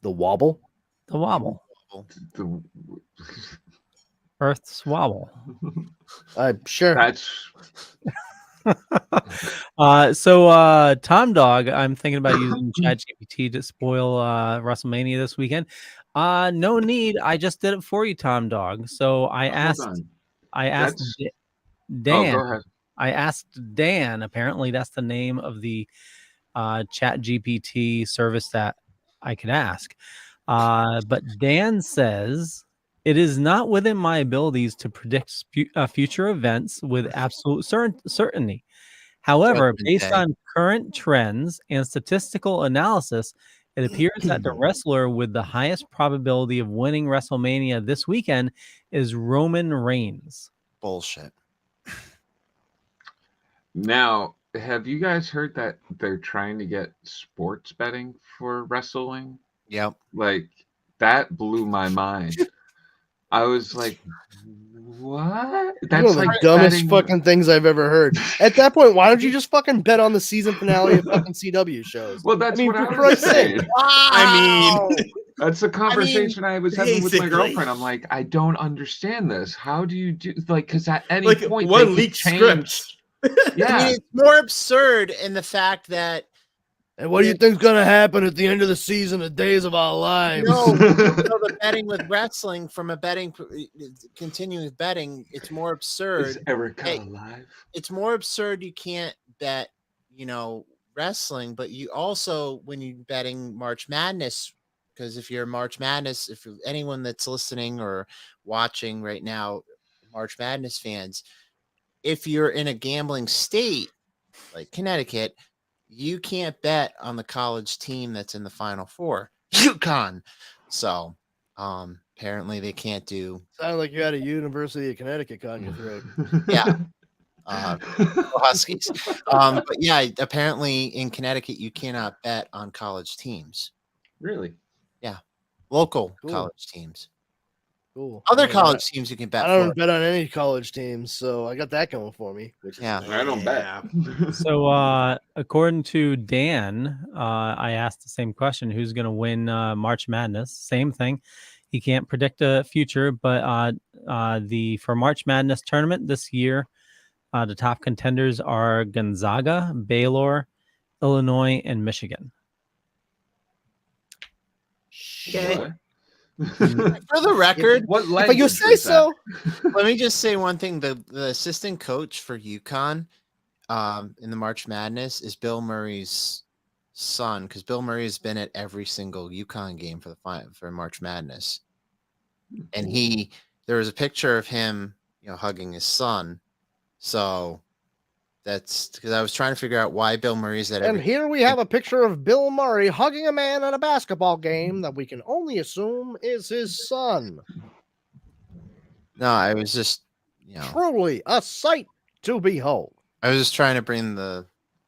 The wobble? The wobble. Earth's wobble. Sure. That's Tom Dog, I'm thinking about using ChatGPT to spoil WrestleMania this weekend. No need. I just did it for you, Tom Dog. So I asked Dan. Go ahead. I asked Dan. Apparently, that's the name of the ChatGPT service that I could ask. But Dan says it is not within my abilities to predict future events with absolute certainty. However, based on current trends and statistical analysis, it appears that the wrestler with the highest probability of winning WrestleMania this weekend is Roman Reigns. Bullshit. Now, have you guys heard that they're trying to get sports betting for wrestling? Yep. Like, that blew my mind. I was like, what? That's one of the dumbest fucking things I've ever heard. At that point, why don't you just fucking bet on the season finale of fucking CW shows? Well, that's what I was saying. Wow. I mean, that's the conversation I was having with my girlfriend. I'm like, I don't understand this. How do you do, like, because at any point, one leaked script. Yeah. I mean, it's more absurd in the fact that. And what do you think's gonna happen at the end of the season of Days of Our Lives? No, the betting with wrestling from a betting, continuing with betting, it's more absurd. Is Erica alive? It's more absurd. You can't bet, wrestling, but you also, when you're betting March Madness, because if you're March Madness, if anyone that's listening or watching right now, March Madness fans, if you're in a gambling state like Connecticut, you can't bet on the college team that's in the Final Four, UConn. So apparently they can't do. Sounded like you had a University of Connecticut on your throat. Yeah. Huskies. But yeah, apparently in Connecticut you cannot bet on college teams. Really? Yeah. Local college teams. Cool. Other college teams you can bet. I don't bet on any college teams, so I got that going for me. Yeah, I don't bet. So, according to Dan, I asked the same question: who's going to win March Madness? Same thing. He can't predict the future, but for March Madness tournament this year, the top contenders are Gonzaga, Baylor, Illinois, and Michigan. Okay. For the record, if you say so. Let me just say one thing: the assistant coach for UConn in the March Madness is Bill Murray's son, because Bill Murray has been at every single UConn game for March Madness, and there was a picture of him, hugging his son. So that's because I was trying to figure out why Bill Murray's at. And here we have a picture of Bill Murray hugging a man at a basketball game that we can only assume is his son. No, I was just, truly a sight to behold. I was just trying to bring the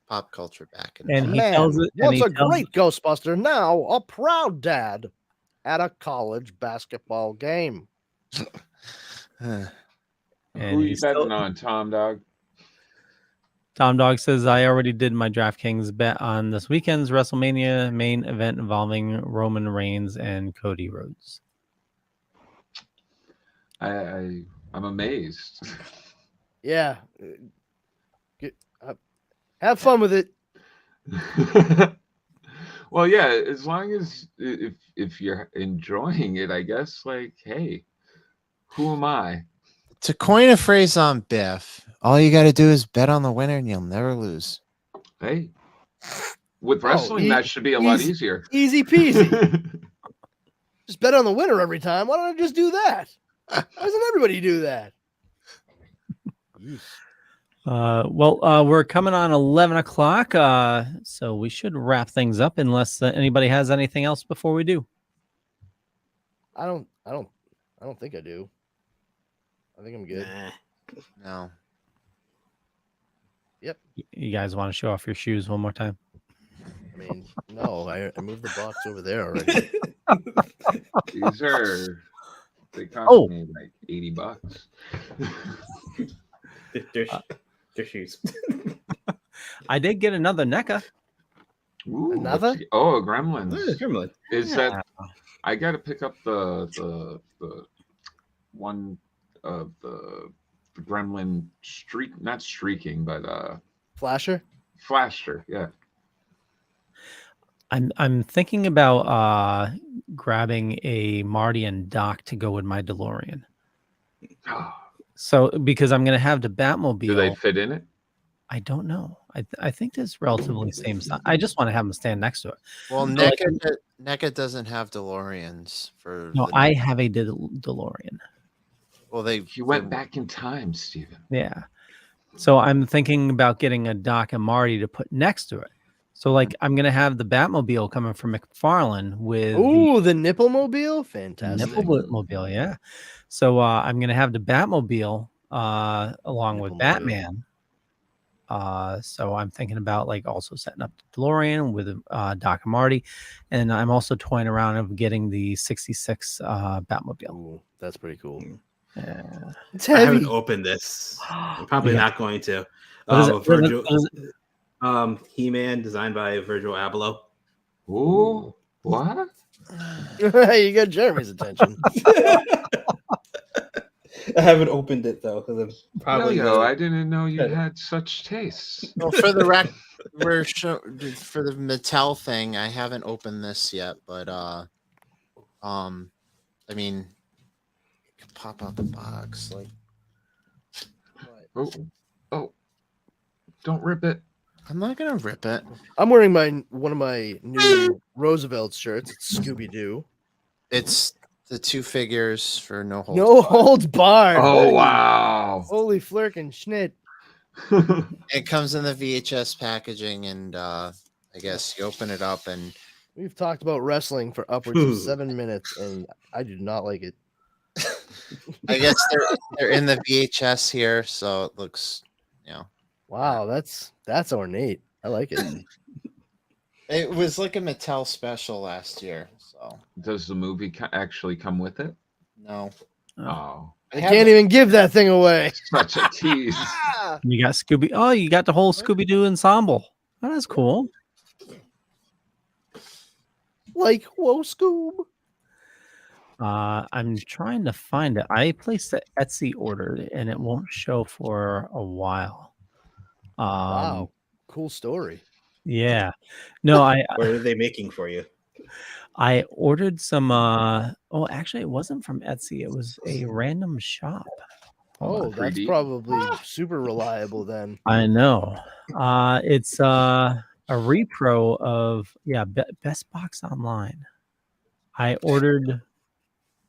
pop culture back. And he tells it. Once a great Ghostbuster, now a proud dad at a college basketball game. Who are you betting on, Tom Dog? Tom Dog says, I already did my DraftKings bet on this weekend's WrestleMania main event involving Roman Reigns and Cody Rhodes. I'm amazed. Yeah. Have fun with it. Well, yeah, as long as if you're enjoying it, I guess, like, hey, who am I? To coin a phrase on Biff, all you got to do is bet on the winner and you'll never lose. Hey, with wrestling, that should be a lot easier. Easy peasy. Just bet on the winner every time. Why don't I just do that? Why doesn't everybody do that? We're coming on 11 o'clock, so we should wrap things up unless anybody has anything else before we do. I don't think I do. I think I'm good. No. Yep. You guys want to show off your shoes one more time? I mean, no, I moved the box over there already. They cost me like $80. They're shoes. I did get another NECA. Ooh, another? A Gremlins. Gremlin. Is that? I got to pick up the one of the gremlin not streaking, but Flasher. Yeah. I'm thinking about grabbing a Marty and Doc to go with my DeLorean. So because I'm gonna have the Batmobile. Do they fit in it? I don't know. I think it's relatively same size. I just want to have them stand next to it. Well, NECA doesn't have DeLoreans for. No, I have a DeLorean. Well, you went back in time, Steven. Yeah. So I'm thinking about getting a Doc and Marty to put next to it. So like I'm gonna have the Batmobile coming from McFarlane with the Nipplemobile, fantastic. Nipplemobile, yeah. So I'm gonna have the Batmobile along with Batman. So I'm thinking about like also setting up the DeLorean with Doc and Marty, and I'm also toying around of getting the '66 Batmobile. Ooh, that's pretty cool. It's heavy. I haven't opened this. I'm probably not going to. He-Man, designed by Virgil Abloh. Ooh, what? You got Jeremy's attention. I haven't opened it though because I'm probably. I didn't know you had such tastes. Well, for the for the Mattel thing, I haven't opened this yet, but I mean, you can pop out the box like. Oh! Don't rip it. I'm not gonna rip it. I'm wearing one of my new Roosevelt shirts. It's Scooby Doo. It's the 2 figures for No Holds Barred. Oh wow! Holy flirkin' schnit! It comes in the VHS packaging, and I guess you open it up, and we've talked about wrestling for upwards of 7 minutes, and I do not like it. I guess they're in the VHS here, so it looks, Wow, that's ornate. I like it. It was like a Mattel special last year. So does the movie actually come with it? No. Oh. I can't even give that thing away. Such a tease. You got Scooby. Oh, you got the whole Scooby Doo ensemble. Oh, that's cool. Like, whoa, Scoob. I'm trying to find it. I placed the Etsy order and it won't show for a while. Wow, cool story. Yeah. No, what are they making for you? I ordered some actually it wasn't from Etsy, it was a random shop. That's probably super reliable then. I know. It's a repro of Best Box Online. I ordered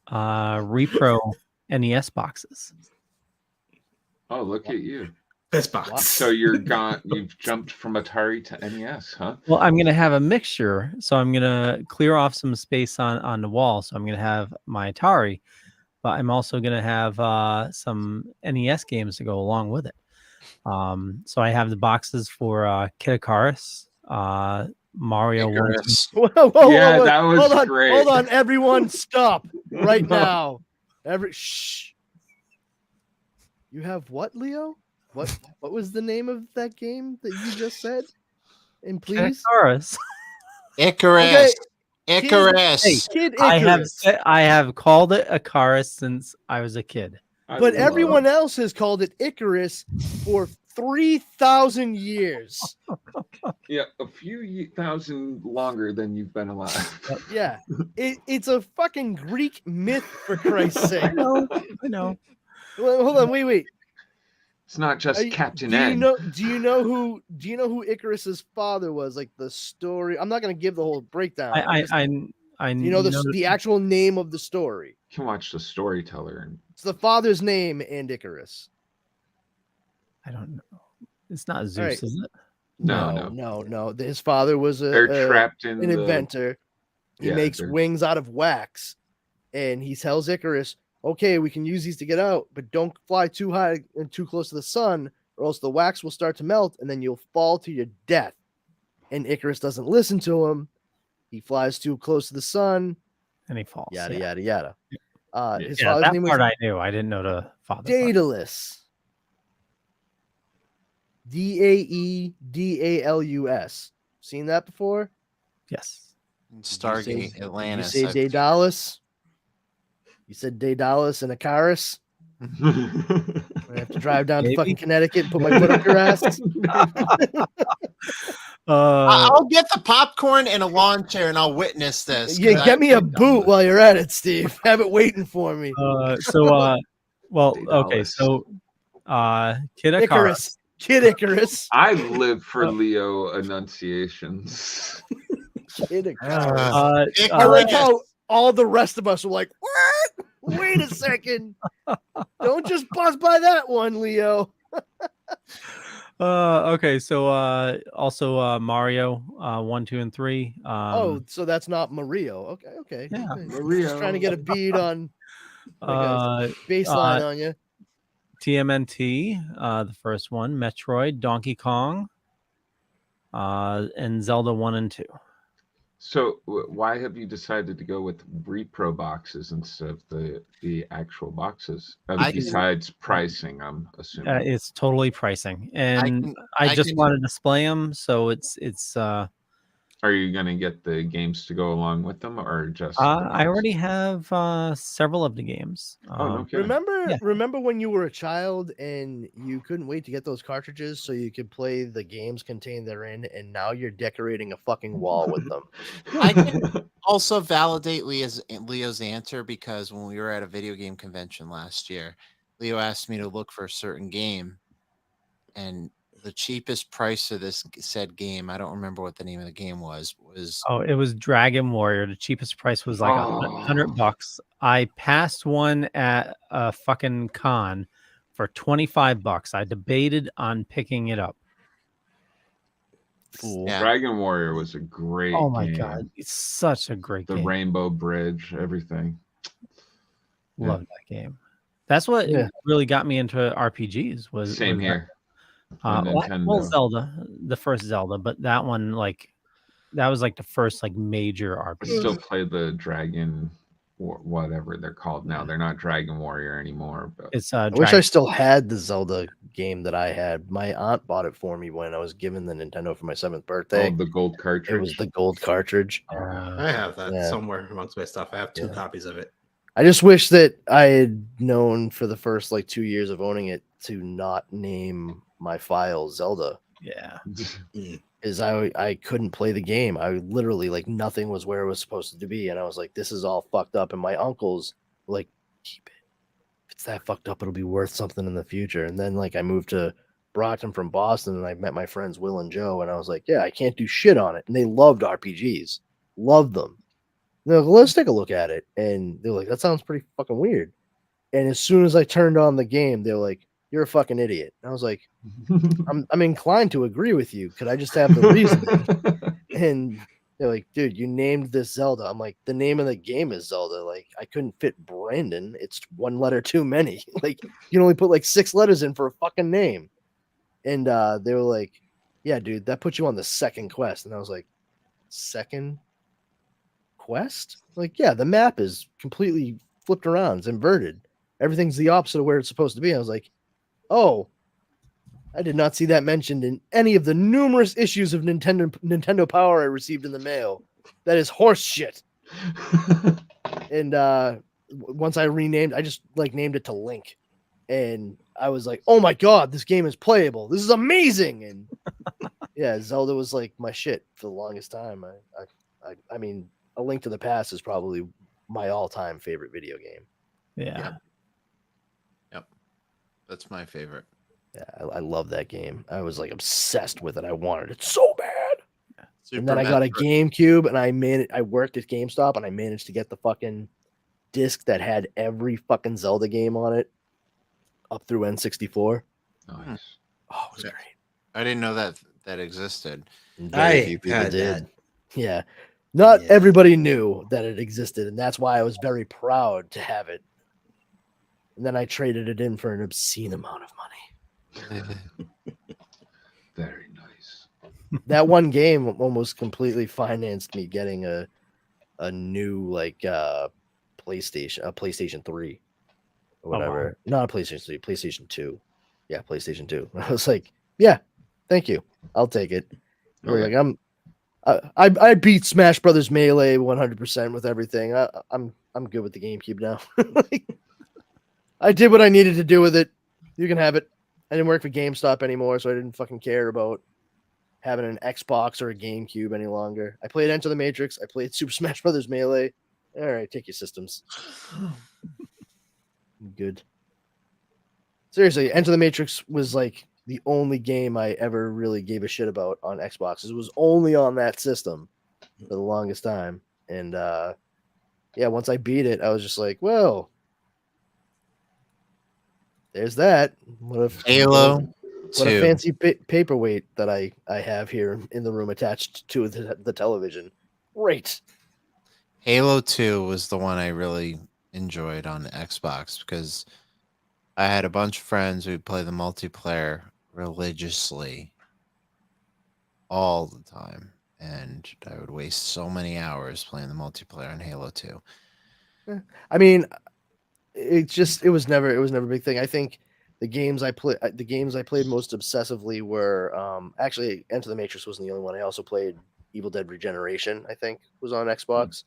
repro NES boxes. Oh, look at you. Best Box. Wow. So you've jumped from Atari to NES, huh? Well, I'm gonna have a mixture, so I'm gonna clear off some space on the wall. So I'm gonna have my Atari, but I'm also gonna have some NES games to go along with it. So I have the boxes for Kid Icarus, Mario. Whoa, that was great. Hold on, everyone, stop right now. Shh. You have what, Leo? What was the name of that game that you just said? And please, Icarus. Okay. Icarus. Kid Icarus. I have called it Icarus since I was a kid. But everyone else has called it Icarus for 3,000 years. Yeah, a few thousand longer than you've been alive. Yeah, it's a fucking Greek myth, for Christ's sake. I know. Well, hold on, wait. It's not just Captain N. Do you know who Icarus's father was? Like the story. I'm not going to give the whole breakdown. You know the actual name of the story. You can watch the storyteller. It's the father's name and Icarus. I don't know. It's not Zeus, right. Is it? No. His father was trapped in an inventor. He makes wings out of wax, and he tells Icarus, okay, we can use these to get out, but don't fly too high and too close to the sun, or else the wax will start to melt, and then you'll fall to your death. And Icarus doesn't listen to him. He flies too close to the sun, and he falls. Yada yada yada. His father's name was I knew. I didn't know the father. Daedalus. Daedalus. Seen that before? Yes. Stargate Atlantis. You say Daedalus? You said Daedalus and Icarus? I have to drive down to fucking Connecticut and put my foot up your ass. I'll get the popcorn and a lawn chair, and I'll witness this. Yeah, get me a boot while you're at it, Steve. Have it waiting for me. Okay. So, Kid Icarus. Kid Icarus. I live for Leo enunciations. Kid Icarus. I like how all the rest of us were like, what? Wait a second. Don't just buzz by that one, Leo. Okay, so also Mario 1, 2, and 3. So that's not Mario. Okay. Yeah. Mario. Just trying to get a bead on baseline on you. TMNT, the first one, Metroid, Donkey Kong, and Zelda 1 and 2. So why have you decided to go with repro boxes instead of the actual boxes? Besides pricing, I'm assuming. It's totally pricing, and I just want to display them, so it's. Are you going to get the games to go along with them, or just? I already have several of the games. Okay. Remember when you were a child and you couldn't wait to get those cartridges so you could play the games contained therein, and now you're decorating a fucking wall with them. I can also validate Leo's answer, because when we were at a video game convention last year, Leo asked me to look for a certain game, and the cheapest price of this said game, I don't remember what the name of the game was. It was Dragon Warrior. The cheapest price was like $100. I passed one at a fucking con for $25. I debated on picking it up. Yeah. Dragon Warrior was a great game. God, it's such a great game. The Rainbow Bridge, everything. Love that game. That's what really got me into RPGs. Same here. Zelda, the first Zelda, but that one, that was like the first major RPG. Still play the Dragon, or whatever they're called now. They're not Dragon Warrior anymore. But it's I wish I still had the Zelda game that I had. My aunt bought it for me when I was given the Nintendo for my 7th birthday. The gold cartridge. It was the gold cartridge. I have that somewhere amongst my stuff. I have 2 copies of it. I just wish that I had known for the first 2 years of owning it to not name my file Zelda. Yeah. Is I couldn't play the game. I literally nothing was where it was supposed to be, and I was like, this is all fucked up. And my uncles were like, keep it. If it's that fucked up, it'll be worth something in the future. And then I moved to Brockton from Boston, and I met my friends Will and Joe, and I was like, yeah, I can't do shit on it. And they loved RPGs, loved them. They're like, let's take a look at it. And they're like, that sounds pretty fucking weird. And as soon as I turned on the game, they're like, you're a fucking idiot. And I was like, I'm inclined to agree with you. Could I just have the reason? And they're like, dude, you named this Zelda. I'm like, the name of the game is Zelda. I couldn't fit Brandon. It's 1 letter too many. You can only put 6 letters in for a fucking name. And they were like, yeah, dude, that puts you on the second quest. And I was like, second quest? Yeah, the map is completely flipped around. It's inverted. Everything's the opposite of where it's supposed to be. I was like, oh, I did not see that mentioned in any of the numerous issues of Nintendo Power I received in the mail. That is horse shit. And once I renamed, I just named it to Link. And I was like, oh my God, this game is playable. This is amazing. And yeah, Zelda was my shit for the longest time. I mean, A Link to the Past is probably my all-time favorite video game. Yeah. Yep. That's my favorite. Yeah, I love that game. I was obsessed with it. I wanted it so bad. Yeah. And then I got a GameCube, and I worked at GameStop, and I managed to get the fucking disc that had every fucking Zelda game on it up through N64. Nice. Oh, it was great. I didn't know that existed. Very few people did. Yeah. Not everybody knew that it existed, and that's why I was very proud to have it. And then I traded it in for an obscene amount of money. Very nice. That one game almost completely financed me getting a new PlayStation 3 or whatever. wow. Not a PlayStation 3, PlayStation 2. Yeah, PlayStation 2. I was like, yeah, thank you. I'll take it. Okay. I beat Smash Brothers Melee 100% with everything. I'm good with the GameCube now. I did what I needed to do with it. You can have it. I didn't work for GameStop anymore, so I didn't fucking care about having an Xbox or a GameCube any longer. I played Enter the Matrix. I played Super Smash Brothers Melee. All right, take your systems. Good. Seriously, Enter the Matrix was like the only game I ever really gave a shit about on Xbox. It was only on that system for the longest time. And yeah, once I beat it, I was just like, well, there's that. What Halo. What a fancy paperweight that I have here in the room attached to the television. Great. Halo 2 was the one I really enjoyed on Xbox because I had a bunch of friends who would play the multiplayer religiously all the time. And I would waste so many hours playing the multiplayer on Halo 2. I mean, it was never a big thing. I think the games I played most obsessively were actually Enter the Matrix wasn't the only one. I also played Evil Dead Regeneration, I think, was on Xbox.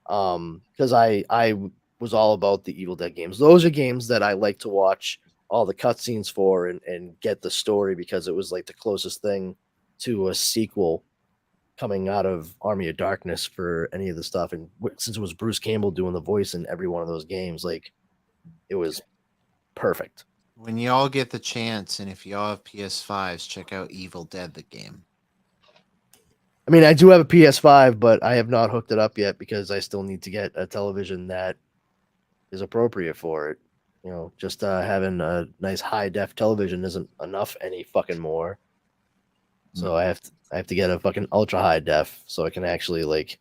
Because I was all about the Evil Dead games. Those are games that I like to watch all the cutscenes for and get the story because it was like the closest thing to a sequel coming out of Army of Darkness for any of the stuff. And since it was Bruce Campbell doing the voice in every one of those games, like it was perfect. When you all get the chance, and if you all have PS5s, check out Evil Dead, the game. I mean, I do have a PS5, but I have not hooked it up yet because I still need to get a television that is appropriate for it. You know, just having a nice high def television isn't enough any fucking more. So I have to get a fucking ultra high def so I can actually like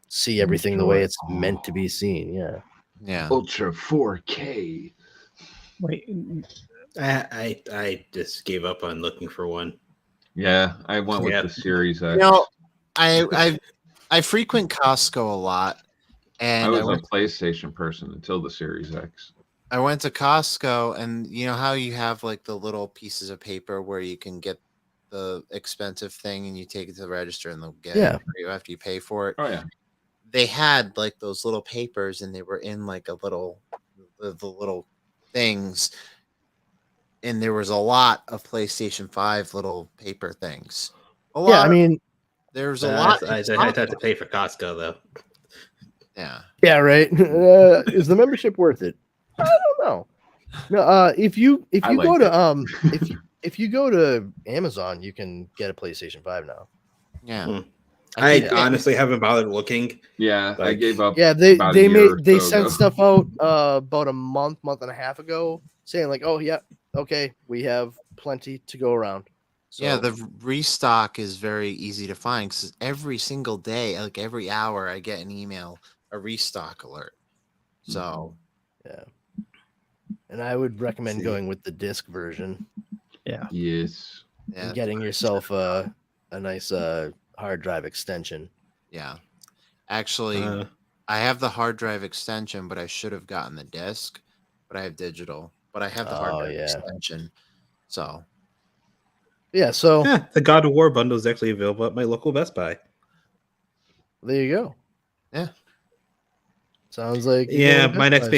see everything the way it's meant to be seen. Yeah. Yeah. Ultra 4K. Wait, I just gave up on looking for one. Yeah, I went with the Series X. You know, I frequent Costco a lot, and I was a PlayStation person until the Series X. I went to Costco, and you know how you have like the little pieces of paper where you can get the expensive thing, and you take it to the register, and they'll get it for you after you pay for it. Oh yeah. They had like those little papers, and they were in like the little things. And there was a lot of PlayStation 5 little paper things. Yeah, I mean, there's a lot. I had to pay for Costco though. Yeah. Yeah, right. Is the membership worth it? I don't know. No, if you go to if you go to Amazon, you can get a PlayStation 5 now. Yeah. I honestly haven't bothered looking. Yeah, I gave up. Yeah, they sent stuff out about a month and a half ago saying like, oh yeah, okay, we have plenty to go around. So, yeah, the restock is very easy to find because every single day, like every hour, I get an email, a restock alert. So, yeah, and I would recommend going with the disc version. Yeah. Yes. And getting yourself a nice hard drive extension. Yeah. Actually, I have the hard drive extension, but I should have gotten the disc, but I have digital. But I have the hard drive extension. So. Yeah, so the God of War bundle is actually available at my local Best Buy. There you go. Yeah. Sounds like my next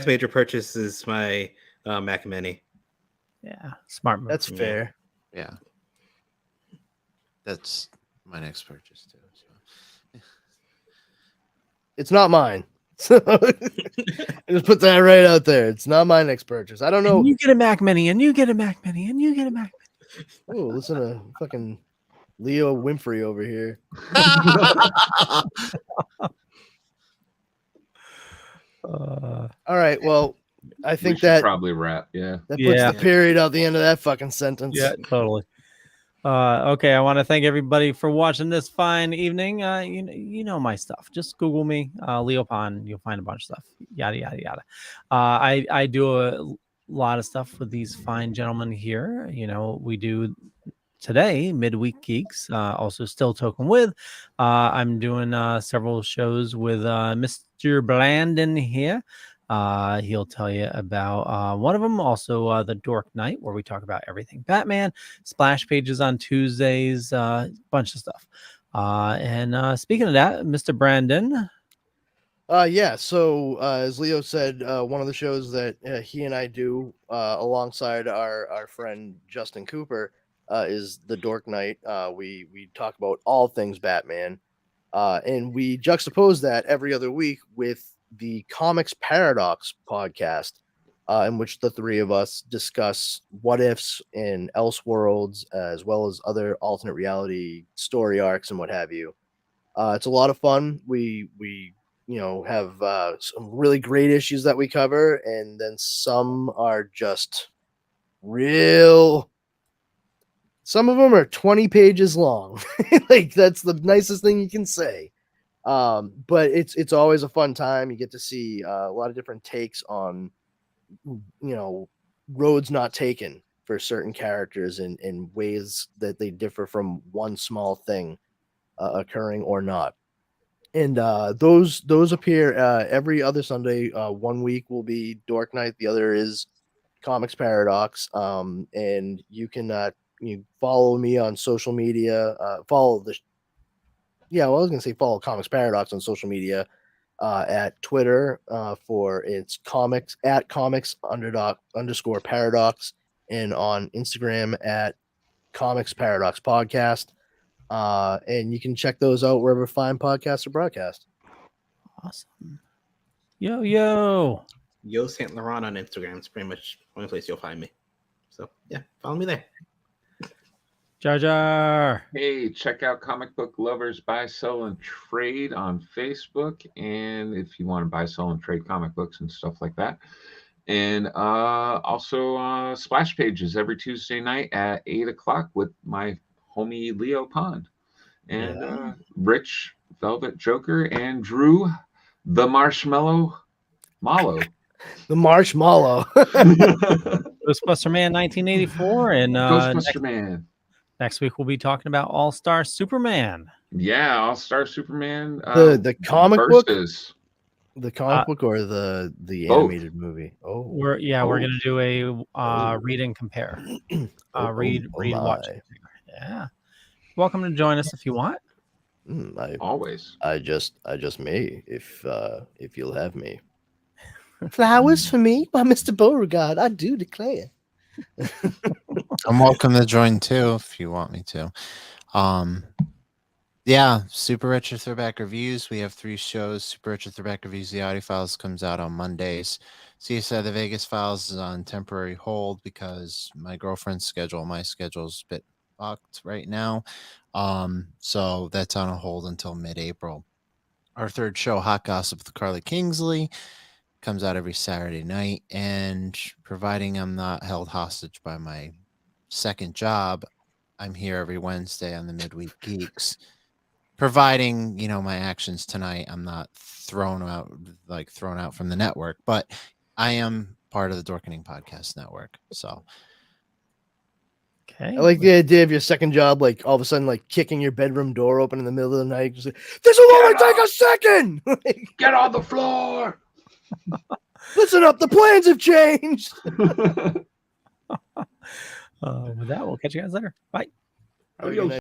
major purchase is my Mac Mini. Yeah, smart move. That's fair. Yeah. That's my next purchase too. So. It's not mine. So just put that right out there. It's not my next purchase. I don't know. And you get a Mac Mini, and you get a Mac Mini, and you get a Mac Mini. Oh, listen to fucking Leo Winfrey over here. All right. Well, I think that probably wrap. Yeah. That puts the period out the end of that fucking sentence. Yeah, totally. Okay, I want to thank everybody for watching this fine evening. You know my stuff. Just Google me, Leo Pond. You'll find a bunch of stuff. Yada yada yada. I do a lot of stuff with these fine gentlemen here. You know, we do today midweek geeks. Also, still token with. I'm doing several shows with Mr. Blandon here. He'll tell you about one of them, also the Dork Night, where we talk about everything Batman, splash pages on Tuesdays, bunch of stuff. And speaking of that, Mr. Brandon, Yeah. So as Leo said, one of the shows that he and I do alongside our friend Justin Cooper is the Dork Night. We talk about all things Batman, and we juxtapose that every other week with the Comics Paradox podcast, in which the three of us discuss what ifs in Elseworlds as well as other alternate reality story arcs and what have you. It's a lot of fun. We have some really great issues that we cover, and then some are just real. Some of them are 20 pages long. Like that's the nicest thing you can say. But it's always a fun time. You get to see a lot of different takes on roads not taken for certain characters in ways that they differ from one small thing occurring or not. And those appear every other Sunday. One week will be Dork Night, the other is Comics Paradox. And you follow me on social media. Follow I was gonna say follow Comics Paradox on social media at Twitter for its comics at comics _paradox, and on Instagram at Comics Paradox Podcast. And you can check those out wherever fine podcasts are broadcast. Awesome. Yo. Saint Laurent on Instagram. It's pretty much the only place you'll find me. So yeah, follow me there. Jar Jar. Hey, check out Comic Book Lovers Buy, Sell, and Trade on Facebook. And if you want to buy, sell, and trade comic books and stuff like that. And also Splash Pages every Tuesday night at 8 o'clock with my homie Leo Pond. And Rich Velvet Joker and Drew the Marshmallow Mallow. The Marshmallow. Ghostbuster Man 1984. And Ghostbuster Man. Next week we'll be talking about All-Star Superman. Yeah, All-Star Superman. The comic versus. book. The comic book or the animated movie? We're gonna do a read and compare. Read, watch. Yeah. Welcome to join us if you want. Always. I just may if you'll have me. Flowers for me by Mr. Beauregard, I do declare. I'm welcome to join too if you want me to. Super Retro Throwback Reviews. We have 3 shows. Super Retro Throwback Reviews, the audio files comes out on Mondays. CSI the Vegas Files is on temporary hold because my girlfriend's schedule, my schedule's a bit fucked right now. So that's on a hold until mid-April. Our 3rd show, Hot Gossip with Carly Kingsley, comes out every Saturday night, and providing I'm not held hostage by my 2nd job, I'm here every Wednesday on the Midweek Geeks. Providing, my actions tonight, I'm not thrown out from the network, but I am part of the Dorkening Podcast Network. So, okay. I like the idea of your 2nd job, like all of a sudden, like kicking your bedroom door open in the middle of the night. Just like, this will only take a second. Get on the floor. Listen up, the plans have changed. With that, we'll catch you guys later. Bye. Have a good night.